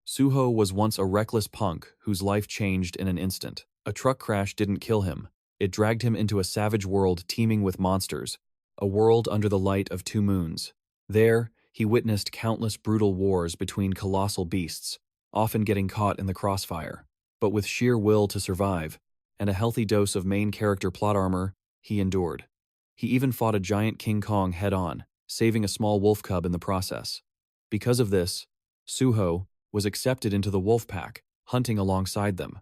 𝙍𝙖 was once a reckless punk whose life changed in an instant. A truck crash didn't kill him. It dragged him into a savage world teeming with monsters, a world under the light of two moons. There, he witnessed countless brutal wars between colossal beasts, often getting caught in the crossfire. But with sheer will to survive, and a healthy dose of main character plot armor, he endured. He even fought a giant King Kong head-on, saving a small wolf cub in the process. Because of this, 𝙍𝙖 was accepted into the wolf pack, hunting alongside them.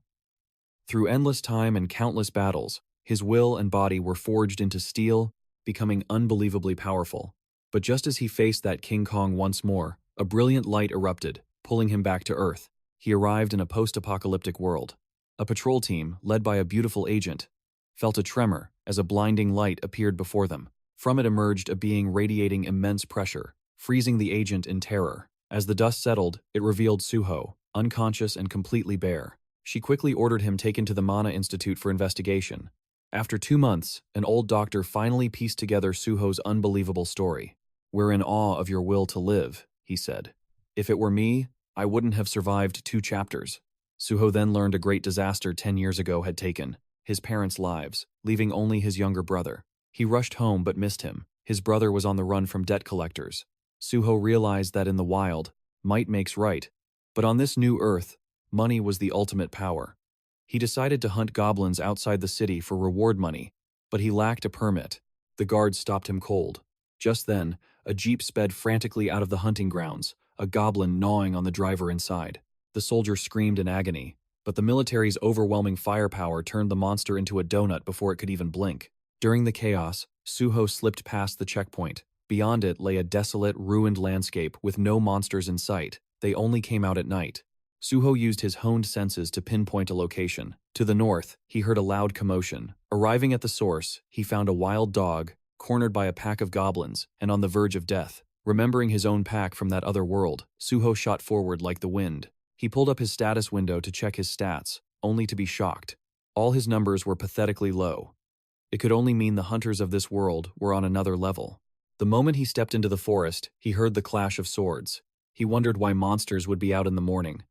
Through endless time and countless battles, his will and body were forged into steel, becoming unbelievably powerful. But just as he faced that King Kong once more, a brilliant light erupted, pulling him back to Earth. He arrived in a post-apocalyptic world. A patrol team, led by a beautiful agent, felt a tremor as a blinding light appeared before them. From it emerged a being radiating immense pressure, freezing the agent in terror. As the dust settled, it revealed 𝙍𝙖, unconscious and completely bare. She quickly ordered him taken to the MANHWA Institute for investigation. After 2 months, an old doctor finally pieced together 𝙍𝙖's unbelievable story. "We're in awe of your will to live," he said. "If it were me, I wouldn't have survived 2 chapters." 𝙍𝙖 then learned a great disaster 10 years ago had taken his parents' lives, leaving only his younger brother. He rushed home but missed him. His brother was on the run from debt collectors. 𝙍𝙖 realized that in the wild, might makes right. But on this new Earth, money was the ultimate power. He decided to hunt goblins outside the city for reward money, but he lacked a permit. The guards stopped him cold. Just then, a jeep sped frantically out of the hunting grounds, a goblin gnawing on the driver inside. The soldier screamed in agony, but the military's overwhelming firepower turned the monster into a donut before it could even blink. During the chaos, 𝙍𝙖 slipped past the checkpoint. Beyond it lay a desolate, ruined landscape with no monsters in sight. They only came out at night. 𝙍𝙖 used his honed senses to pinpoint a location. To the north, he heard a loud commotion. Arriving at the source, he found a wild dog, cornered by a pack of goblins, and on the verge of death. Remembering his own pack from that other world, 𝙍𝙖 shot forward like the wind. He pulled up his status window to check his stats, only to be shocked. All his numbers were pathetically low. It could only mean the hunters of this world were on another level. The moment he stepped into the forest, he heard the clash of swords. He wondered why monsters would be out in the morning.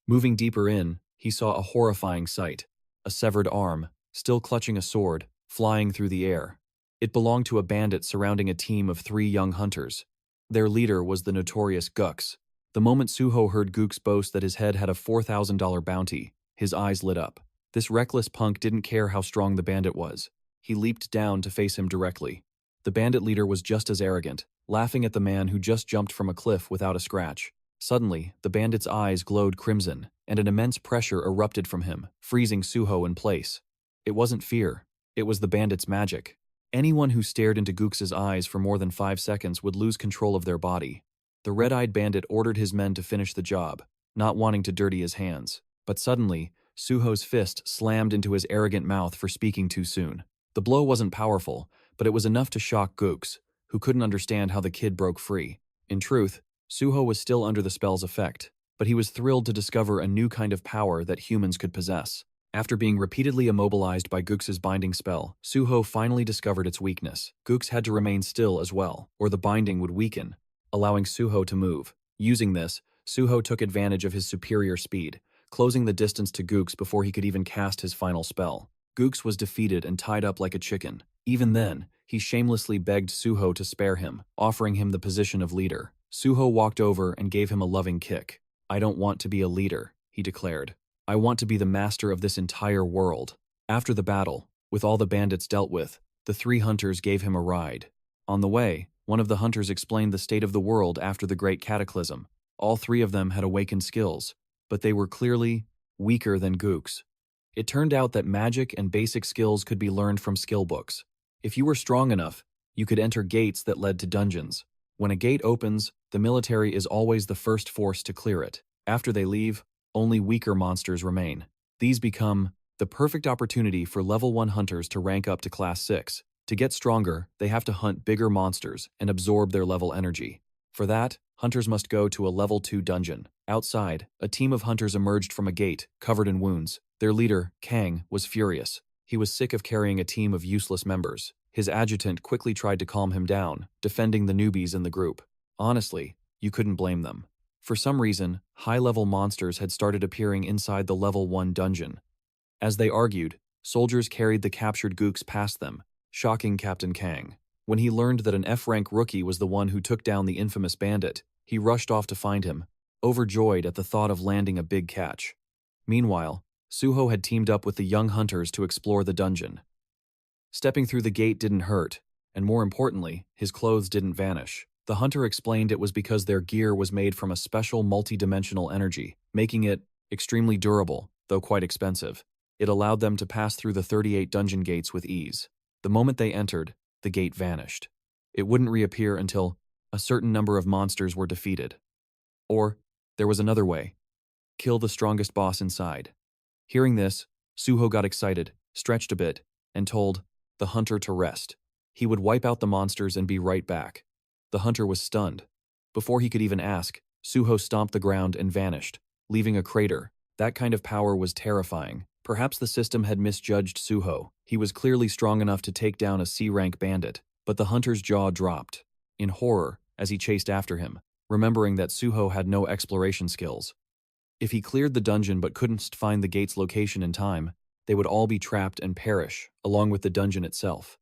Moving deeper in, he saw a horrifying sight. A severed arm, still clutching a sword, flying through the air. It belonged to a bandit surrounding a team of 3 young hunters. Their leader was the notorious 𝙃𝙪𝙣𝙣𝙯. The moment 𝙍𝙖 heard 𝙃𝙪𝙣𝙯 boast that his head had a $4,000 bounty, his eyes lit up. This reckless punk didn't care how strong the bandit was. He leaped down to face him directly. The bandit leader was just as arrogant, laughing at the man who just jumped from a cliff without a scratch. Suddenly, the bandit's eyes glowed crimson, and an immense pressure erupted from him, freezing 𝙍𝙖 in place. It wasn't fear. It was the bandit's magic. Anyone who stared into 𝙃𝙪𝙣𝙯's eyes for more than 5 seconds would lose control of their body. The red-eyed bandit ordered his men to finish the job, not wanting to dirty his hands. But suddenly, 𝙍𝙖's fist slammed into his arrogant mouth for speaking too soon. The blow wasn't powerful, but it was enough to shock 𝙃𝙪𝙣𝙯, who couldn't understand how the kid broke free. In truth, 𝙍𝙖 was still under the spell's effect, but he was thrilled to discover a new kind of power that humans could possess. After being repeatedly immobilized by 𝙃𝙪𝙣's binding spell, 𝙍𝙖 finally discovered its weakness. 𝙃𝙪𝙣 had to remain still as well, or the binding would weaken, allowing 𝙍𝙖 to move. Using this, 𝙍𝙖 took advantage of his superior speed, closing the distance to 𝙃𝙪𝙣 before he could even cast his final spell. 𝙃𝙪𝙣 was defeated and tied up like a chicken. Even then, he shamelessly begged 𝙍𝙖 to spare him, offering him the position of leader. 𝙍𝙖 walked over and gave him a loving kick. "I don't want to be a leader," he declared. "I want to be the master of this entire world." After the battle, with all the bandits dealt with, the 3 hunters gave him a ride. On the way, one of the hunters explained the state of the world after the Great Cataclysm. All 3 of them had awakened skills, but they were clearly weaker than 𝙃𝙪𝙣𝙯. It turned out that magic and basic skills could be learned from skill books. If you were strong enough, you could enter gates that led to dungeons. When a gate opens, the military is always the first force to clear it. After they leave, only weaker monsters remain. These become the perfect opportunity for level 1 hunters to rank up to class 6. To get stronger, they have to hunt bigger monsters and absorb their level energy. For that, hunters must go to a level 2 dungeon. Outside, a team of hunters emerged from a gate, covered in wounds. Their leader, 𝙃𝙪𝙣𝙯, was furious. He was sick of carrying a team of useless members. His adjutant quickly tried to calm him down, defending the newbies in the group. Honestly, you couldn't blame them. For some reason, high-level monsters had started appearing inside the Level 1 dungeon. As they argued, soldiers carried the captured gooks past them, shocking Captain Kang. When he learned that an F-rank rookie was the one who took down the infamous bandit, he rushed off to find him, overjoyed at the thought of landing a big catch. Meanwhile, 𝙍𝙖 had teamed up with the young hunters to explore the dungeon. Stepping through the gate didn't hurt, and more importantly, his clothes didn't vanish. The hunter explained it was because their gear was made from a special multi-dimensional energy, making it extremely durable, though quite expensive. It allowed them to pass through the 38 dungeon gates with ease. The moment they entered, the gate vanished. It wouldn't reappear until a certain number of monsters were defeated. Or, there was another way. Kill the strongest boss inside. Hearing this, 𝙍𝙖 got excited, stretched a bit, and told the hunter to rest. He would wipe out the monsters and be right back. The hunter was stunned. Before he could even ask, 𝙍𝙖 stomped the ground and vanished, leaving a crater. That kind of power was terrifying. Perhaps the system had misjudged 𝙍𝙖. He was clearly strong enough to take down a C-rank bandit, but the hunter's jaw dropped, in horror, as he chased after him, remembering that 𝙍𝙖 had no exploration skills. If he cleared the dungeon but couldn't find the gate's location in time, they would all be trapped and perish, along with the dungeon itself.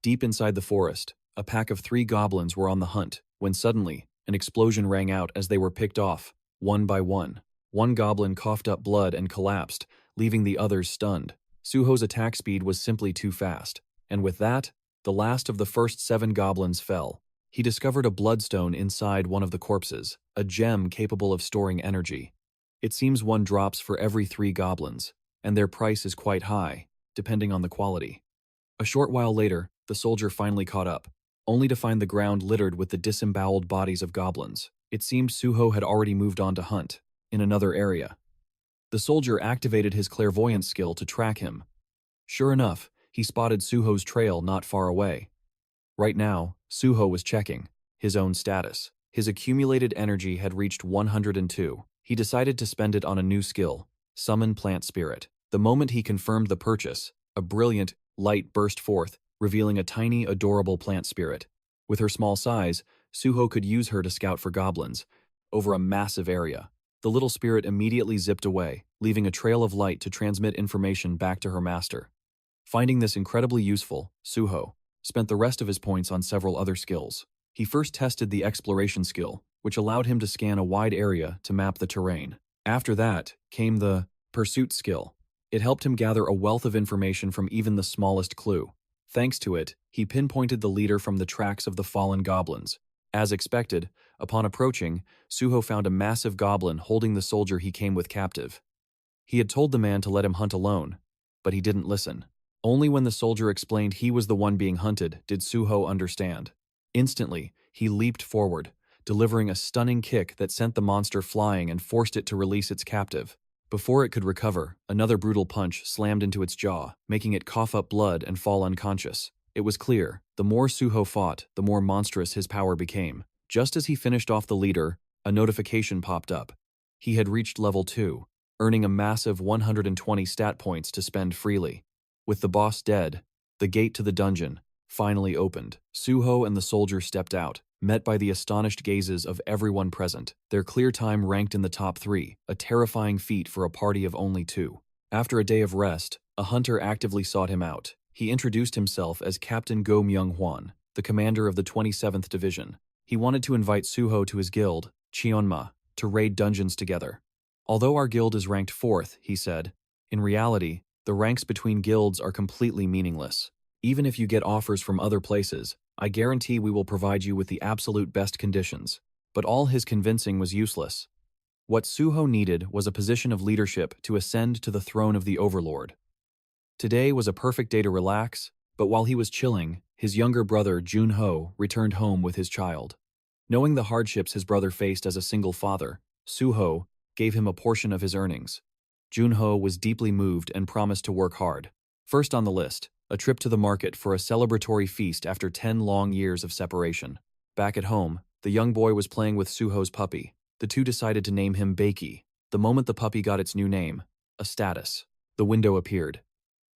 Deep inside the forest, a pack of 3 goblins were on the hunt, when suddenly, an explosion rang out as they were picked off, one by one. One goblin coughed up blood and collapsed, leaving the others stunned. 𝙍𝙖's attack speed was simply too fast, and with that, the last of the first 7 goblins fell. He discovered a bloodstone inside one of the corpses, a gem capable of storing energy. It seems one drops for every 3 goblins, and their price is quite high, depending on the quality. A short while later, the soldier finally caught up, only to find the ground littered with the disemboweled bodies of goblins. It seemed 𝙍𝙖 had already moved on to hunt, in another area. The soldier activated his clairvoyance skill to track him. Sure enough, he spotted 𝙍𝙖's trail not far away. Right now, 𝙍𝙖 was checking his own status. His accumulated energy had reached 102. He decided to spend it on a new skill, Summon Plant Spirit. The moment he confirmed the purchase, a brilliant light burst forth, revealing a tiny, adorable plant spirit. With her small size, 𝙍𝙖 could use her to scout for goblins over a massive area. The little spirit immediately zipped away, leaving a trail of light to transmit information back to her master. Finding this incredibly useful, 𝙍𝙖 spent the rest of his points on several other skills. He first tested the exploration skill, which allowed him to scan a wide area to map the terrain. After that came the pursuit skill. It helped him gather a wealth of information from even the smallest clue. Thanks to it, he pinpointed the leader from the tracks of the fallen goblins. As expected, upon approaching, 𝙍𝙖 found a massive goblin holding the soldier he came with captive. He had told the man to let him hunt alone, but he didn't listen. Only when the soldier explained he was the one being hunted did 𝙍𝙖 understand. Instantly, he leaped forward, delivering a stunning kick that sent the monster flying and forced it to release its captive. Before it could recover, another brutal punch slammed into its jaw, making it cough up blood and fall unconscious. It was clear, the more 𝙍𝙖 fought, the more monstrous his power became. Just as he finished off the leader, a notification popped up. He had reached level 2, earning a massive 120 stat points to spend freely. With the boss dead, the gate to the dungeon finally opened. 𝙍𝙖 and the soldier stepped out, met by the astonished gazes of everyone present. Their clear time ranked in the top 3, a terrifying feat for a party of only 2. After a day of rest, a hunter actively sought him out. He introduced himself as Captain 𝙍𝙧𝙣𝙠, the commander of the 27th Division. He wanted to invite 𝙍𝙖 to his guild, 𝙃𝙪𝙣, to raid dungeons together. Although our guild is ranked 4th, he said, in reality, the ranks between guilds are completely meaningless. Even if you get offers from other places, I guarantee we will provide you with the absolute best conditions. But all his convincing was useless. What 𝙍𝙖 needed was a position of leadership to ascend to the throne of the Overlord. Today was a perfect day to relax, but while he was chilling, his younger brother Junho returned home with his child. Knowing the hardships his brother faced as a single father, 𝙍𝙖 gave him a portion of his earnings. Junho was deeply moved and promised to work hard. First on the list, a trip to the market for a celebratory feast after 10 long years of separation. Back at home, the young boy was playing with 𝙍𝙖's puppy. The two decided to name him Bakey. The moment the puppy got its new name, a status, the window appeared.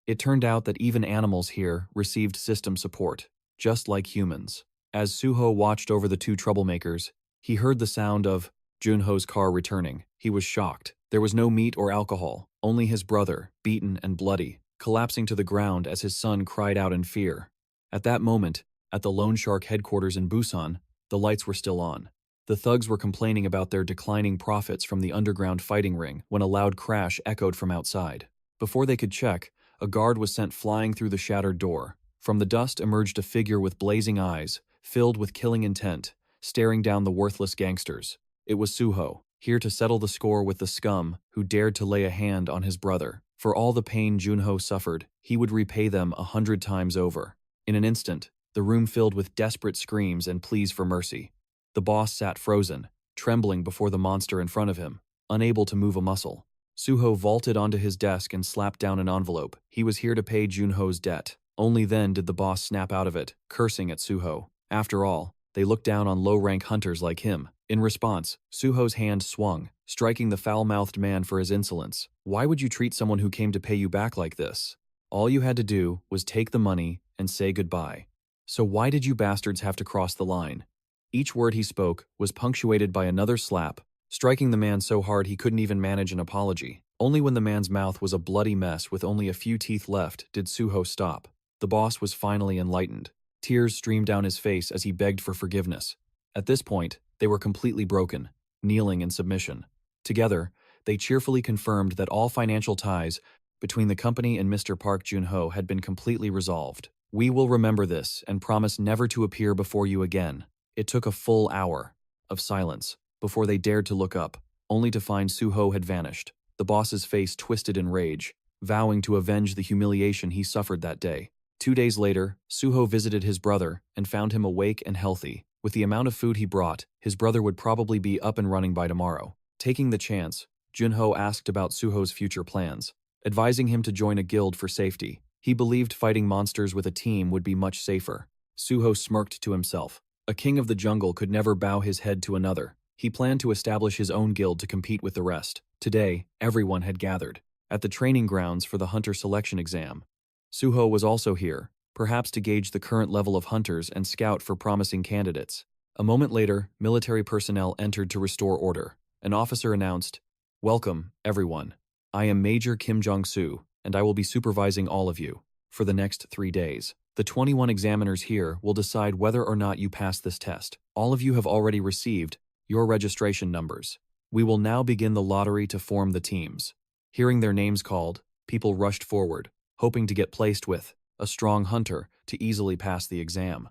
It turned out that even animals here received system support, just like humans. As 𝙍𝙖 watched over the two troublemakers, he heard the sound of Junho's car returning. He was shocked. There was no meat or alcohol, only his brother, beaten and bloody, collapsing to the ground as his son cried out in fear. At that moment, at the Loan Shark headquarters in Busan, the lights were still on. The thugs were complaining about their declining profits from the underground fighting ring when a loud crash echoed from outside. Before they could check, a guard was sent flying through the shattered door. From the dust emerged a figure with blazing eyes, filled with killing intent, staring down the worthless gangsters. It was 𝙍𝙖, here to settle the score with the scum who dared to lay a hand on his brother. For all the pain Junho suffered, he would repay them 100 times over. In an instant, the room filled with desperate screams and pleas for mercy. The boss sat frozen, trembling before the monster in front of him, unable to move a muscle. 𝙍𝙖 vaulted onto his desk and slapped down an envelope. He was here to pay Junho's debt. Only then did the boss snap out of it, cursing at 𝙍𝙖. After all, they looked down on low-rank hunters like him. In response, 𝙍𝙖's hand swung, striking the foul-mouthed man for his insolence. Why would you treat someone who came to pay you back like this? All you had to do was take the money and say goodbye. So why did you bastards have to cross the line? Each word he spoke was punctuated by another slap, striking the man so hard he couldn't even manage an apology. Only when the man's mouth was a bloody mess with only a few teeth left did 𝙍𝙖 stop. The boss was finally enlightened. Tears streamed down his face as he begged for forgiveness. At this point, they were completely broken, kneeling in submission. Together, they cheerfully confirmed that all financial ties between the company and Mr. Park Junho had been completely resolved. We will remember this and promise never to appear before you again. It took a full hour of silence before they dared to look up, only to find 𝙍𝙖 had vanished. The boss's face twisted in rage, vowing to avenge the humiliation he suffered that day. 2 days later, 𝙍𝙖 visited his brother and found him awake and healthy. With the amount of food he brought, his brother would probably be up and running by tomorrow. Taking the chance, Junho asked about 𝙍𝙖's future plans, advising him to join a guild for safety. He believed fighting monsters with a team would be much safer. 𝙍𝙖 smirked to himself. A king of the jungle could never bow his head to another. He planned to establish his own guild to compete with the rest. Today, everyone had gathered at the training grounds for the hunter selection exam. 𝙍𝙖 was also here, perhaps to gauge the current level of hunters and scout for promising candidates. A moment later, military personnel entered to restore order. An officer announced, "Welcome, everyone. I am Major Kim Jong-soo, and I will be supervising all of you for the next 3 days. The 21 examiners here will decide whether or not you pass this test. All of you have already received your registration numbers. We will now begin the lottery to form the teams." Hearing their names called, people rushed forward, hoping to get placed with a strong hunter to easily pass the exam.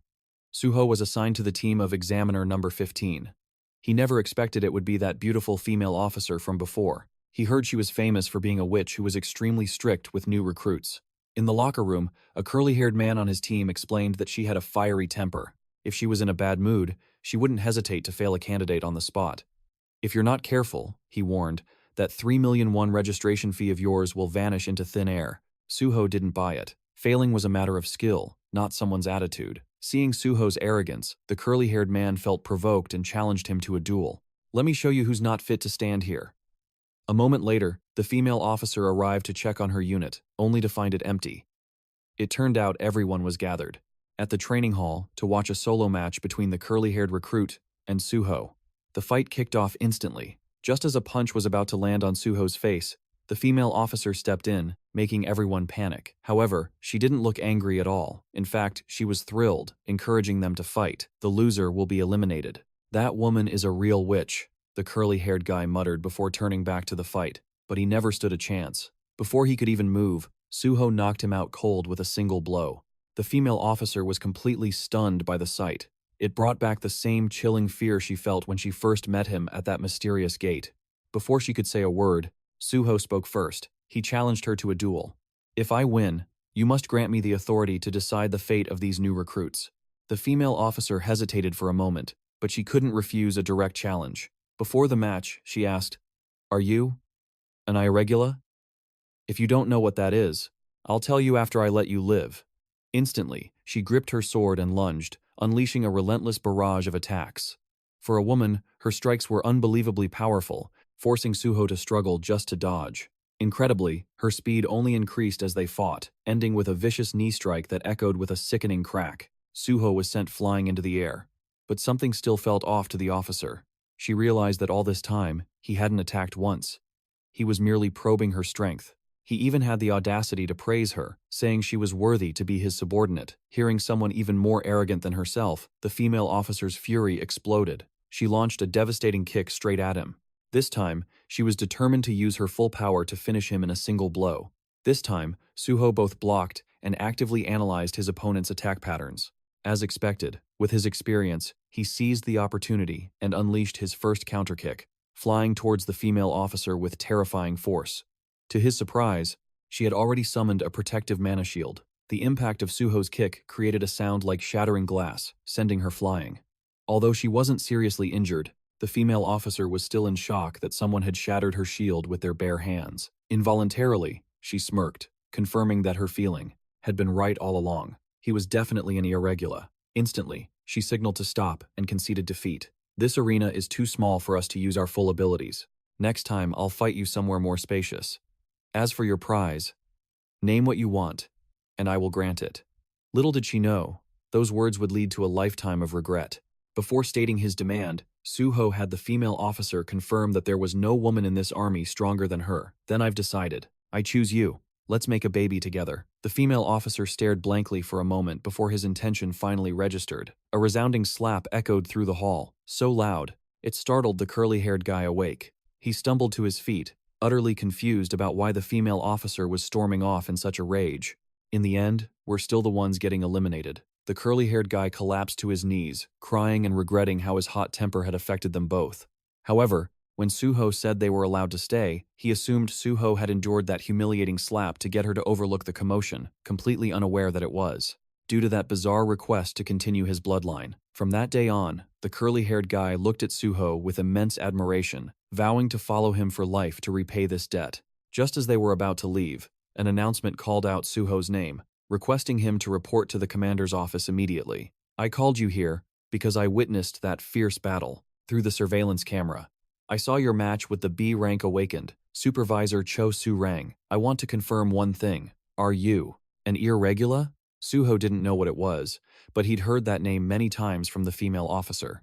𝙍𝙖 was assigned to the team of examiner number 15. He never expected it would be that beautiful female officer from before. He heard she was famous for being a witch who was extremely strict with new recruits. In the locker room, a curly-haired man on his team explained that she had a fiery temper. If she was in a bad mood, she wouldn't hesitate to fail a candidate on the spot. "If you're not careful," he warned, "that 3 million won registration fee of yours will vanish into thin air." 𝙍𝙖 didn't buy it. Failing was a matter of skill, not someone's attitude. Seeing 𝙍𝙖's arrogance, the curly-haired man felt provoked and challenged him to a duel. "Let me show you who's not fit to stand here." A moment later, the female officer arrived to check on her unit, only to find it empty. It turned out everyone was gathered at the training hall to watch a solo match between the curly-haired recruit and 𝙍𝙖. The fight kicked off instantly. Just as a punch was about to land on 𝙍𝙖's face, the female officer stepped in, making everyone panic. However, she didn't look angry at all. In fact, she was thrilled, encouraging them to fight. "The loser will be eliminated." "That woman is a real witch," the curly-haired guy muttered before turning back to the fight, but he never stood a chance. Before he could even move, 𝙍𝙖 knocked him out cold with a single blow. The female officer was completely stunned by the sight. It brought back the same chilling fear she felt when she first met him at that mysterious gate. Before she could say a word, 𝙍𝙖 spoke first. He challenged her to a duel. "If I win, you must grant me the authority to decide the fate of these new recruits." The female officer hesitated for a moment, but she couldn't refuse a direct challenge. Before the match, she asked, "Are you an irregular? If you don't know what that is, I'll tell you after I let you live." Instantly, she gripped her sword and lunged, unleashing a relentless barrage of attacks. For a woman, her strikes were unbelievably powerful, forcing 𝙍𝙖 to struggle just to dodge. Incredibly, her speed only increased as they fought, ending with a vicious knee strike that echoed with a sickening crack. 𝙍𝙖 was sent flying into the air. But something still felt off to the officer. She realized that all this time, he hadn't attacked once. He was merely probing her strength. He even had the audacity to praise her, saying she was worthy to be his subordinate. Hearing someone even more arrogant than herself, the female officer's fury exploded. She launched a devastating kick straight at him. This time, she was determined to use her full power to finish him in a single blow. This time, 𝙍𝙖 both blocked and actively analyzed his opponent's attack patterns. As expected, with his experience, he seized the opportunity and unleashed his first counterkick, flying towards the female officer with terrifying force. To his surprise, she had already summoned a protective mana shield. The impact of 𝙍𝙖's kick created a sound like shattering glass, sending her flying. Although she wasn't seriously injured, the female officer was still in shock that someone had shattered her shield with their bare hands. Involuntarily, she smirked, confirming that her feeling had been right all along. He was definitely an irregular. Instantly, she signaled to stop and conceded defeat. This arena is too small for us to use our full abilities. Next time, I'll fight you somewhere more spacious. As for your prize, name what you want, and I will grant it. Little did she know, those words would lead to a lifetime of regret. Before stating his demand, 𝙍𝙖 had the female officer confirm that there was no woman in this army stronger than her. Then I've decided. I choose you. Let's make a baby together. The female officer stared blankly for a moment before his intention finally registered. A resounding slap echoed through the hall, so loud, it startled the curly-haired guy awake. He stumbled to his feet, utterly confused about why the female officer was storming off in such a rage. In the end, we're still the ones getting eliminated. The curly-haired guy collapsed to his knees, crying and regretting how his hot temper had affected them both. However, when 𝙍𝙖 said they were allowed to stay, he assumed 𝙍𝙖 had endured that humiliating slap to get her to overlook the commotion, completely unaware that it was due to that bizarre request to continue his bloodline. From that day on, the curly-haired guy looked at 𝙍𝙖 with immense admiration, vowing to follow him for life to repay this debt. Just as they were about to leave, an announcement called out 𝙍𝙖's name, requesting him to report to the commander's office immediately. I called you here because I witnessed that fierce battle through the surveillance camera. I saw your match with the B rank awakened, Supervisor 𝙍𝙖. I want to confirm one thing. Are you an irregular? 𝙍𝙖 didn't know what it was, but he'd heard that name many times from the female officer.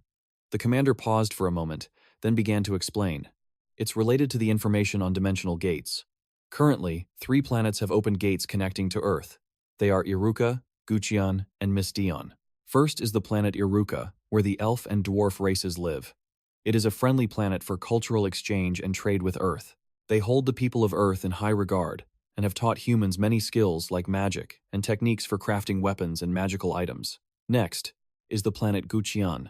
The commander paused for a moment, then began to explain. It's related to the information on dimensional gates. Currently, 3 planets have opened gates connecting to Earth. They are Iruka, 𝙍𝙖, and 𝙃. First is the planet Iruka, where the elf and dwarf races live. It is a friendly planet for cultural exchange and trade with Earth. They hold the people of Earth in high regard, and have taught humans many skills like magic and techniques for crafting weapons and magical items. Next is the planet 𝙍𝙖.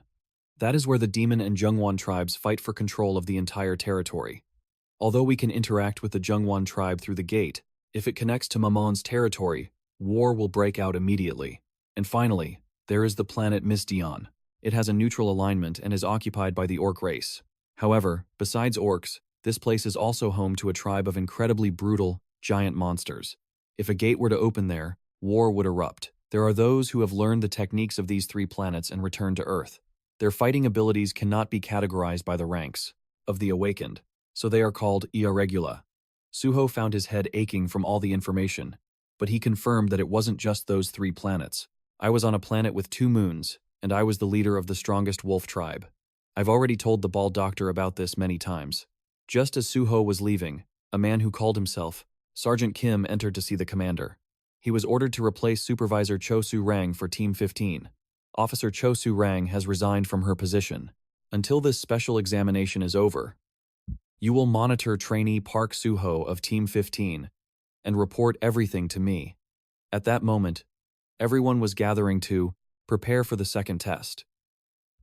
That is where the Demon and Jungwon tribes fight for control of the entire territory. Although we can interact with the Jungwon tribe through the gate, if it connects to Mamon's territory, war will break out immediately. And finally, there is the planet 𝙃. It has a neutral alignment and is occupied by the orc race. However, besides orcs, this place is also home to a tribe of incredibly brutal, giant monsters. If a gate were to open there, war would erupt. There are those who have learned the techniques of these 3 planets and returned to Earth. Their fighting abilities cannot be categorized by the ranks of the awakened, so they are called irregular. 𝙍𝙖 found his head aching from all the information, but he confirmed that it wasn't just those 3 planets. I was on a planet with 2 moons, and I was the leader of the strongest wolf tribe. I've already told the bald doctor about this many times. Just as 𝙍𝙖 was leaving, a man who called himself Sergeant Kim entered to see the commander. He was ordered to replace Supervisor 𝙍𝙖 for Team 15. Officer 𝙍𝙖 has resigned from her position. Until this special examination is over, you will monitor trainee Park 𝙍𝙖 of Team 15 and report everything to me. At that moment, everyone was gathering to prepare for the second test.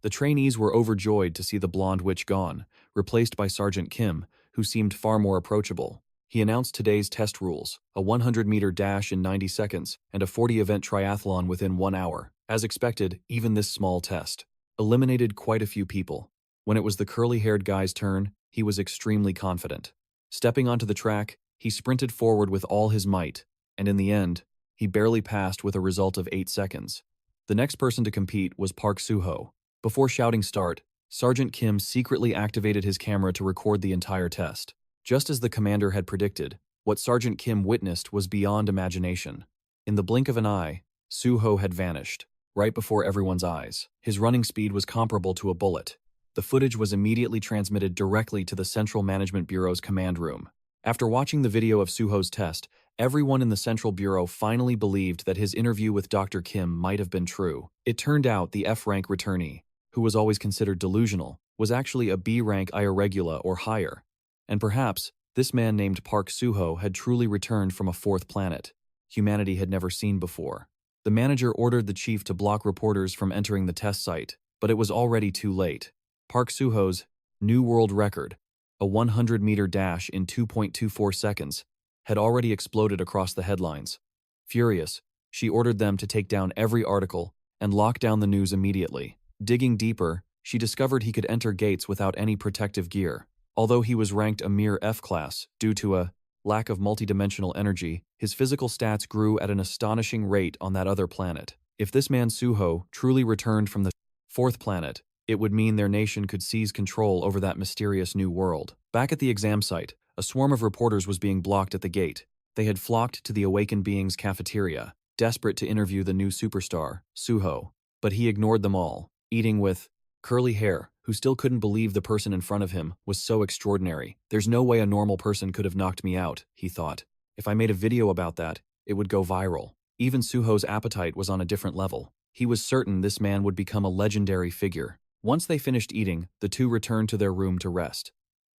The trainees were overjoyed to see the blonde witch gone, replaced by Sergeant Kim, who seemed far more approachable. He announced today's test rules: a 100-meter dash in 90 seconds and a 40-event triathlon within 1 hour. As expected, even this small test eliminated quite a few people. When it was the curly-haired guy's turn, he was extremely confident. Stepping onto the track, he sprinted forward with all his might, and in the end, he barely passed with a result of 8 seconds. The next person to compete was Park 𝙍𝙖. Before shouting start, Sergeant Kim secretly activated his camera to record the entire test. Just as the commander had predicted, what Sergeant Kim witnessed was beyond imagination. In the blink of an eye, 𝙍𝙖 had vanished, right before everyone's eyes. His running speed was comparable to a bullet. The footage was immediately transmitted directly to the Central Management Bureau's command room. After watching the video of Suho's test, everyone in the Central Bureau finally believed that his interview with Dr. Kim might have been true. It turned out the F-rank returnee, who was always considered delusional, was actually a B-rank irregular or higher. And perhaps, this man named Park Suho had truly returned from a fourth planet humanity had never seen before. The manager ordered the chief to block reporters from entering the test site, but it was already too late. Park Suho's new world record, a 100-meter dash in 2.24 seconds, had already exploded across the headlines. Furious, she ordered them to take down every article and lock down the news immediately. Digging deeper, she discovered he could enter gates without any protective gear. Although he was ranked a mere F-class due to a lack of multidimensional energy, his physical stats grew at an astonishing rate on that other planet. If this man Suho truly returned from the fourth planet, it would mean their nation could seize control over that mysterious new world. Back at the exam site, a swarm of reporters was being blocked at the gate. They had flocked to the awakened being's cafeteria, desperate to interview the new superstar, Suho. But he ignored them all, eating with curly hair, who still couldn't believe the person in front of him was so extraordinary. There's no way a normal person could have knocked me out, he thought. If I made a video about that, it would go viral. Even Suho's appetite was on a different level. He was certain this man would become a legendary figure. Once they finished eating, the two returned to their room to rest.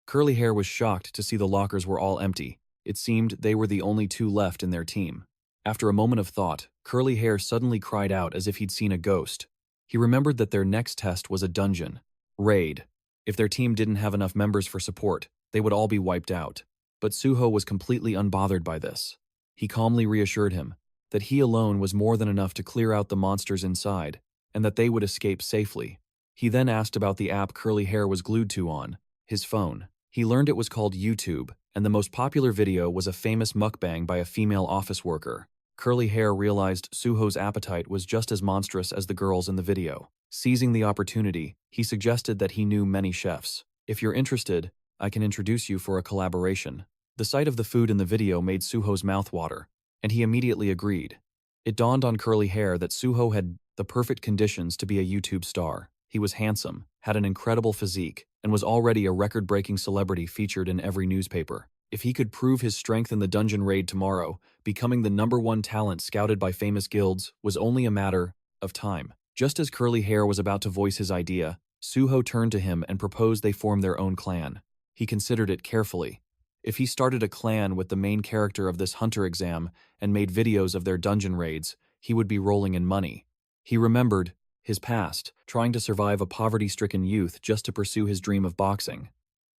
Curly Hair was shocked to see the lockers were all empty. It seemed they were the only two left in their team. After a moment of thought, Curly Hair suddenly cried out as if he'd seen a ghost. He remembered that their next test was a dungeon raid. If their team didn't have enough members for support, they would all be wiped out. But Suho was completely unbothered by this. He calmly reassured him that he alone was more than enough to clear out the monsters inside, and that they would escape safely. He then asked about the app Curly Hair was glued to on his phone. He learned it was called YouTube, and the most popular video was a famous mukbang by a female office worker. Curly Hair realized Suho's appetite was just as monstrous as the girls in the video. Seizing the opportunity, he suggested that he knew many chefs. If you're interested, I can introduce you for a collaboration. The sight of the food in the video made Suho's mouth water, and he immediately agreed. It dawned on Curly Hair that Suho had the perfect conditions to be a YouTube star. He was handsome, had an incredible physique, and was already a record-breaking celebrity featured in every newspaper. If he could prove his strength in the dungeon raid tomorrow, becoming the #1 talent scouted by famous guilds was only a matter of time. Just as Curly Hair was about to voice his idea, Suho turned to him and proposed they form their own clan. He considered it carefully. If he started a clan with the main character of this hunter exam and made videos of their dungeon raids, he would be rolling in money. He remembered his past, trying to survive a poverty-stricken youth just to pursue his dream of boxing.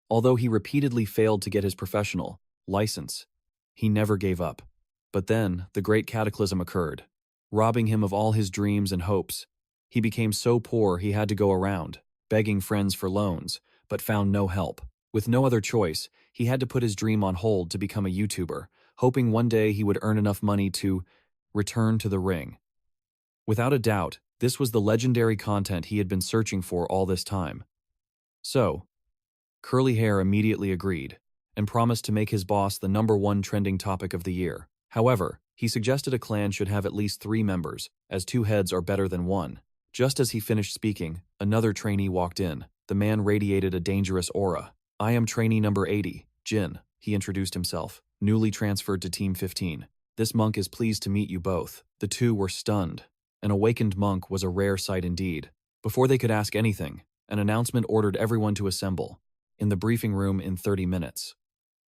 Although he repeatedly failed to get his professional license, he never gave up. But then, the great cataclysm occurred, robbing him of all his dreams and hopes. He became so poor he had to go around, begging friends for loans, but found no help. With no other choice, he had to put his dream on hold to become a YouTuber, hoping one day he would earn enough money to return to the ring. Without a doubt, this was the legendary content he had been searching for all this time. So, Curly Hair immediately agreed, and promised to make his boss the #1 trending topic of the year. However, he suggested a clan should have at least 3 members, as 2 heads are better than 1. Just as he finished speaking, another trainee walked in. The man radiated a dangerous aura. "I am trainee number 80, Jin," he introduced himself, newly transferred to Team 15. "This monk is pleased to meet you both." The two were stunned. An awakened monk was a rare sight indeed. Before they could ask anything, an announcement ordered everyone to assemble in the briefing room in 30 minutes.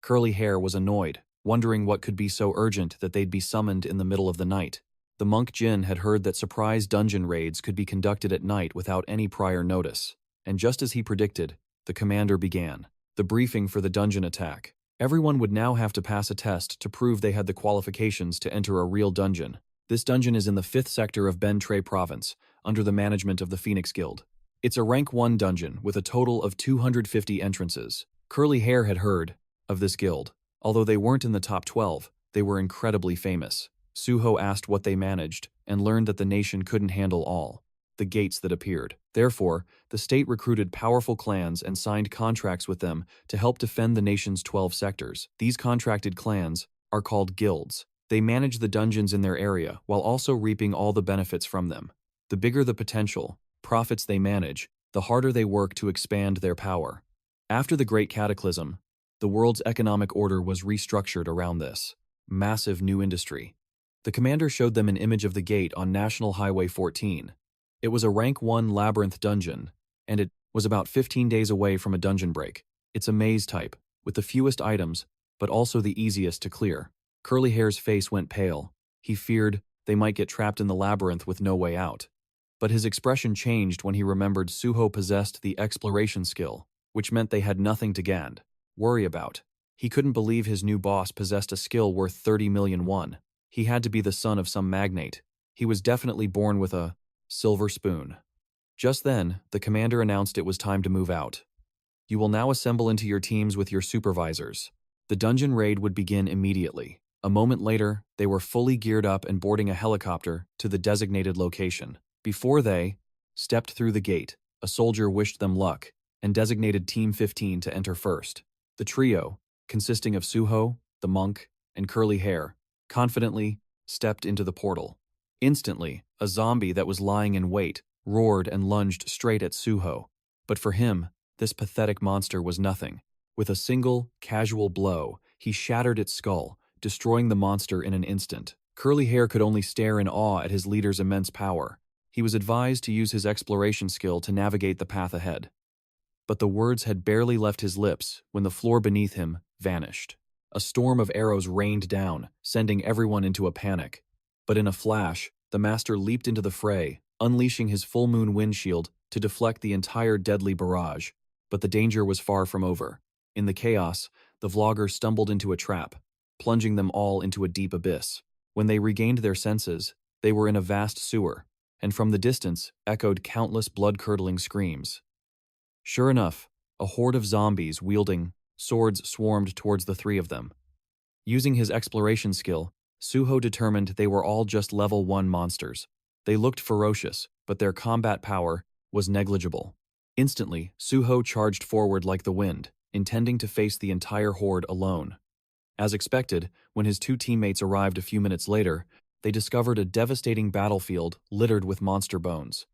Curly Hair was annoyed, wondering what could be so urgent that they'd be summoned in the middle of the night. The monk Jin had heard that surprise dungeon raids could be conducted at night without any prior notice, and just as he predicted, the commander began the briefing for the dungeon attack. Everyone would now have to pass a test to prove they had the qualifications to enter a real dungeon. This dungeon is in the 5th sector of 𝙃𝙪𝙣𝙠 province, under the management of the Phoenix Guild. It's a rank 1 dungeon with a total of 250 entrances. Curly Hair had heard of this guild. Although they weren't in the top 12, they were incredibly famous. Suho asked what they managed, and learned that the nation couldn't handle all the gates that appeared. Therefore, the state recruited powerful clans and signed contracts with them to help defend the nation's 12 sectors. These contracted clans are called guilds. They manage the dungeons in their area while also reaping all the benefits from them. The bigger the potential profits they manage, the harder they worked to expand their power. After the Great Cataclysm, the world's economic order was restructured around this massive new industry. The commander showed them an image of the gate on National Highway 14. It was a rank 1 labyrinth dungeon, and it was about 15 days away from a dungeon break. It's a maze type, with the fewest items, but also the easiest to clear. Curly-Hair's face went pale. He feared they might get trapped in the labyrinth with no way out. But his expression changed when he remembered 𝙍𝙖 possessed the exploration skill, which meant they had nothing to worry about. He couldn't believe his new boss possessed a skill worth 30 million won. He had to be the son of some magnate. He was definitely born with a silver spoon. Just then, the commander announced it was time to move out. You will now assemble into your teams with your supervisors. The dungeon raid would begin immediately. A moment later, they were fully geared up and boarding a helicopter to the designated location. Before they stepped through the gate, a soldier wished them luck and designated Team 15 to enter first. The trio, consisting of 𝙍𝙖, the monk, and Curly Hair, confidently stepped into the portal. Instantly, a zombie that was lying in wait roared and lunged straight at 𝙍𝙖. But for him, this pathetic monster was nothing. With a single, casual blow, he shattered its skull, destroying the monster in an instant. Curly Hair could only stare in awe at his leader's immense power. He was advised to use his exploration skill to navigate the path ahead. But the words had barely left his lips when the floor beneath him vanished. A storm of arrows rained down, sending everyone into a panic. But in a flash, the master leaped into the fray, unleashing his full moon windshield to deflect the entire deadly barrage. But the danger was far from over. In the chaos, the vlogger stumbled into a trap, plunging them all into a deep abyss. When they regained their senses, they were in a vast sewer, and from the distance echoed countless blood-curdling screams. Sure enough, a horde of zombies wielding swords swarmed towards the three of them. Using his exploration skill, 𝙍𝙖 determined they were all just level 1 monsters. They looked ferocious, but their combat power was negligible. Instantly, 𝙍𝙖 charged forward like the wind, intending to face the entire horde alone. As expected, when his two teammates arrived a few minutes later, they discovered a devastating battlefield littered with monster bones.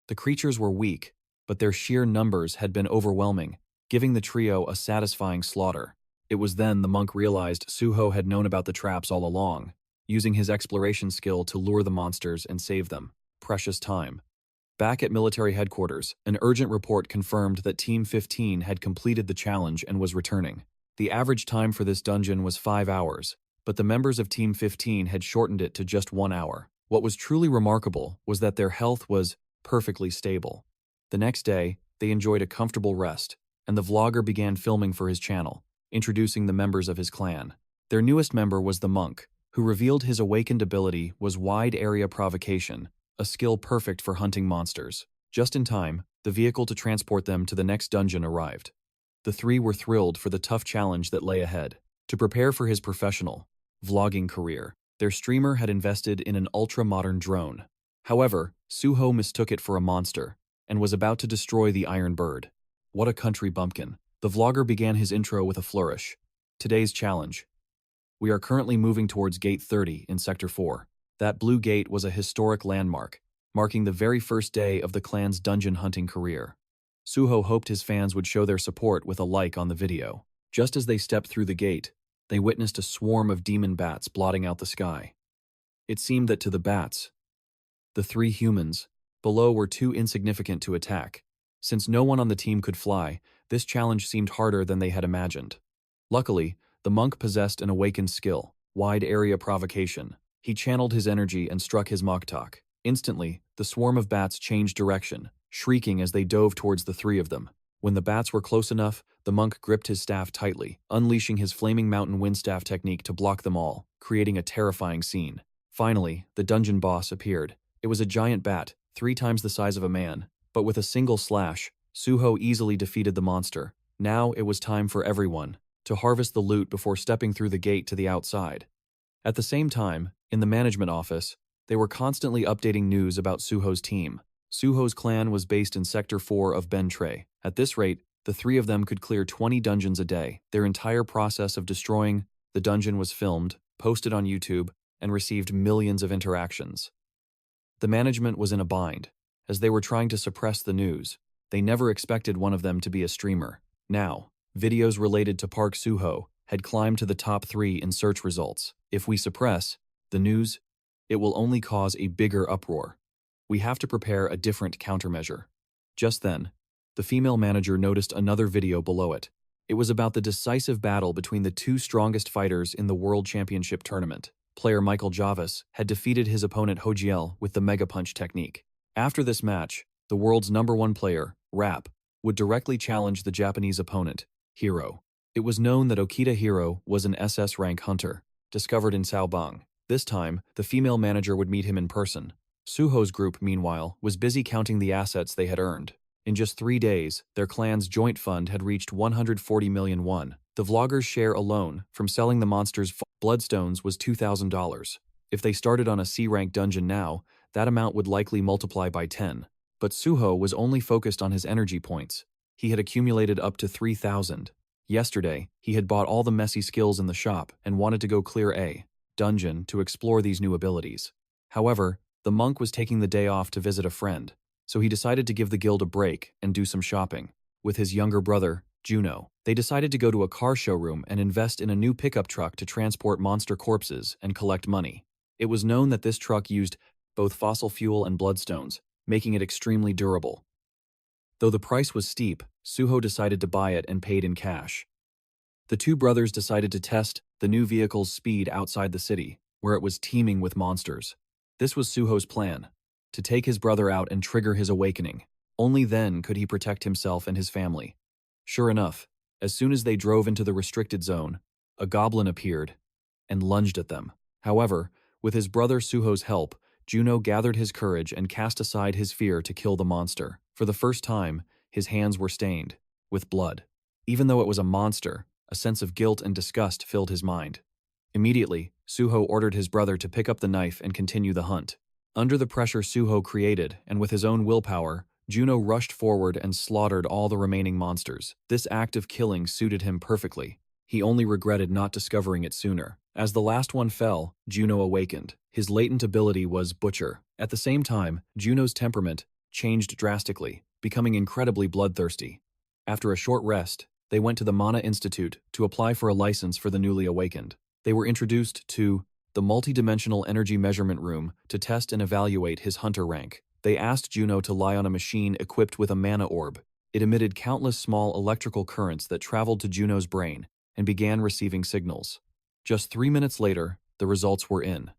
The creatures were weak, but their sheer numbers had been overwhelming, giving the trio a satisfying slaughter. It was then the monk realized 𝙍𝙖 had known about the traps all along, using his exploration skill to lure the monsters and save them. Precious time. Back at military headquarters, an urgent report confirmed that Team 15 had completed the challenge and was returning. The average time for this dungeon was 5 hours, but the members of Team 15 had shortened it to just 1 hour. What was truly remarkable was that their health was perfectly stable. The next day, they enjoyed a comfortable rest, and the vlogger began filming for his channel, introducing the members of his clan. Their newest member was the monk, who revealed his awakened ability was wide area provocation, a skill perfect for hunting monsters. Just in time, the vehicle to transport them to the next dungeon arrived. The three were thrilled for the tough challenge that lay ahead. To prepare for his professional vlogging career, their streamer had invested in an ultra-modern drone. However, 𝙍𝙖 mistook it for a monster and was about to destroy the Iron Bird. What a country bumpkin. The vlogger began his intro with a flourish. Today's challenge. We are currently moving towards Gate 30 in Sector 4. That blue gate was a historic landmark, marking the very first day of the clan's dungeon hunting career. 𝙍𝙖 hoped his fans would show their support with a like on the video. Just as they stepped through the gate, they witnessed a swarm of demon bats blotting out the sky. It seemed that to the bats, the three humans below were too insignificant to attack. Since no one on the team could fly, this challenge seemed harder than they had imagined. Luckily, the monk possessed an awakened skill, wide area provocation. He channeled his energy and struck his 𝙃𝙃. Instantly, the swarm of bats changed direction, shrieking as they dove towards the three of them. When the bats were close enough, the monk gripped his staff tightly, unleashing his flaming mountain windstaff technique to block them all, creating a terrifying scene. Finally, the dungeon boss appeared. It was a giant bat, 3 times the size of a man, but with a single slash, 𝙍𝙖 easily defeated the monster. Now it was time for everyone to harvest the loot before stepping through the gate to the outside. At the same time, in the management office, they were constantly updating news about 𝙍𝙖's team. 𝙍𝙖's clan was based in Sector 4 of 𝙃𝙪𝙣𝙠. At this rate, the three of them could clear 20 dungeons a day. Their entire process of destroying the dungeon was filmed, posted on YouTube, and received millions of interactions. The management was in a bind. As they were trying to suppress the news, They never expected one of them to be a streamer. Now, videos related to Park Soo-ho had climbed to the top 3 in search results. If we suppress the news, it will only cause a bigger uproar. We have to prepare a different countermeasure. Just then, the female manager noticed another video below it. It was about the decisive battle between the 2 strongest fighters in the World Championship tournament. Player Michael Javis had defeated his opponent 𝙍𝙖𝙣𝙠 with the Mega Punch technique. After this match, the world's #1 player, Rap, would directly challenge the Japanese opponent, Hero. It was known that Okita Hero was an SS rank hunter, discovered in Saobang. This time, the female manager would meet him in person. Suho's group, meanwhile, was busy counting the assets they had earned. In just 3 days, their clan's joint fund had reached 140 million won. The vlogger's share alone, from selling the monster's bloodstones, was $2,000. If they started on a C-rank dungeon now, that amount would likely multiply by 10. But Suho was only focused on his energy points. He had accumulated up to 3,000. Yesterday, he had bought all the messy skills in the shop and wanted to go clear a dungeon to explore these new abilities. However, the monk was taking the day off to visit a friend, so he decided to give the guild a break and do some shopping. With his younger brother, Juno, they decided to go to a car showroom and invest in a new pickup truck to transport monster corpses and collect money. It was known that this truck used both fossil fuel and bloodstones, making it extremely durable. Though the price was steep, Suho decided to buy it and paid in cash. The 2 brothers decided to test the new vehicle's speed outside the city, where it was teeming with monsters. This was Suho's plan, to take his brother out and trigger his awakening. Only then could he protect himself and his family. Sure enough, as soon as they drove into the restricted zone, a goblin appeared and lunged at them. However, with his brother Suho's help, Juno gathered his courage and cast aside his fear to kill the monster. For the first time, his hands were stained with blood. Even though it was a monster, a sense of guilt and disgust filled his mind. Immediately, Suho ordered his brother to pick up the knife and continue the hunt. Under the pressure Suho created, and with his own willpower, Juno rushed forward and slaughtered all the remaining monsters. This act of killing suited him perfectly. He only regretted not discovering it sooner. As the last one fell, Juno awakened. His latent ability was Butcher. At the same time, Juno's temperament changed drastically, becoming incredibly bloodthirsty. After a short rest, they went to the Mana Institute to apply for a license for the newly awakened. They were introduced to the multidimensional energy measurement room to test and evaluate his hunter rank. They asked Juno to lie on a machine equipped with a mana orb. It emitted countless small electrical currents that traveled to Juno's brain and began receiving signals. Just 3 minutes later, the results were in.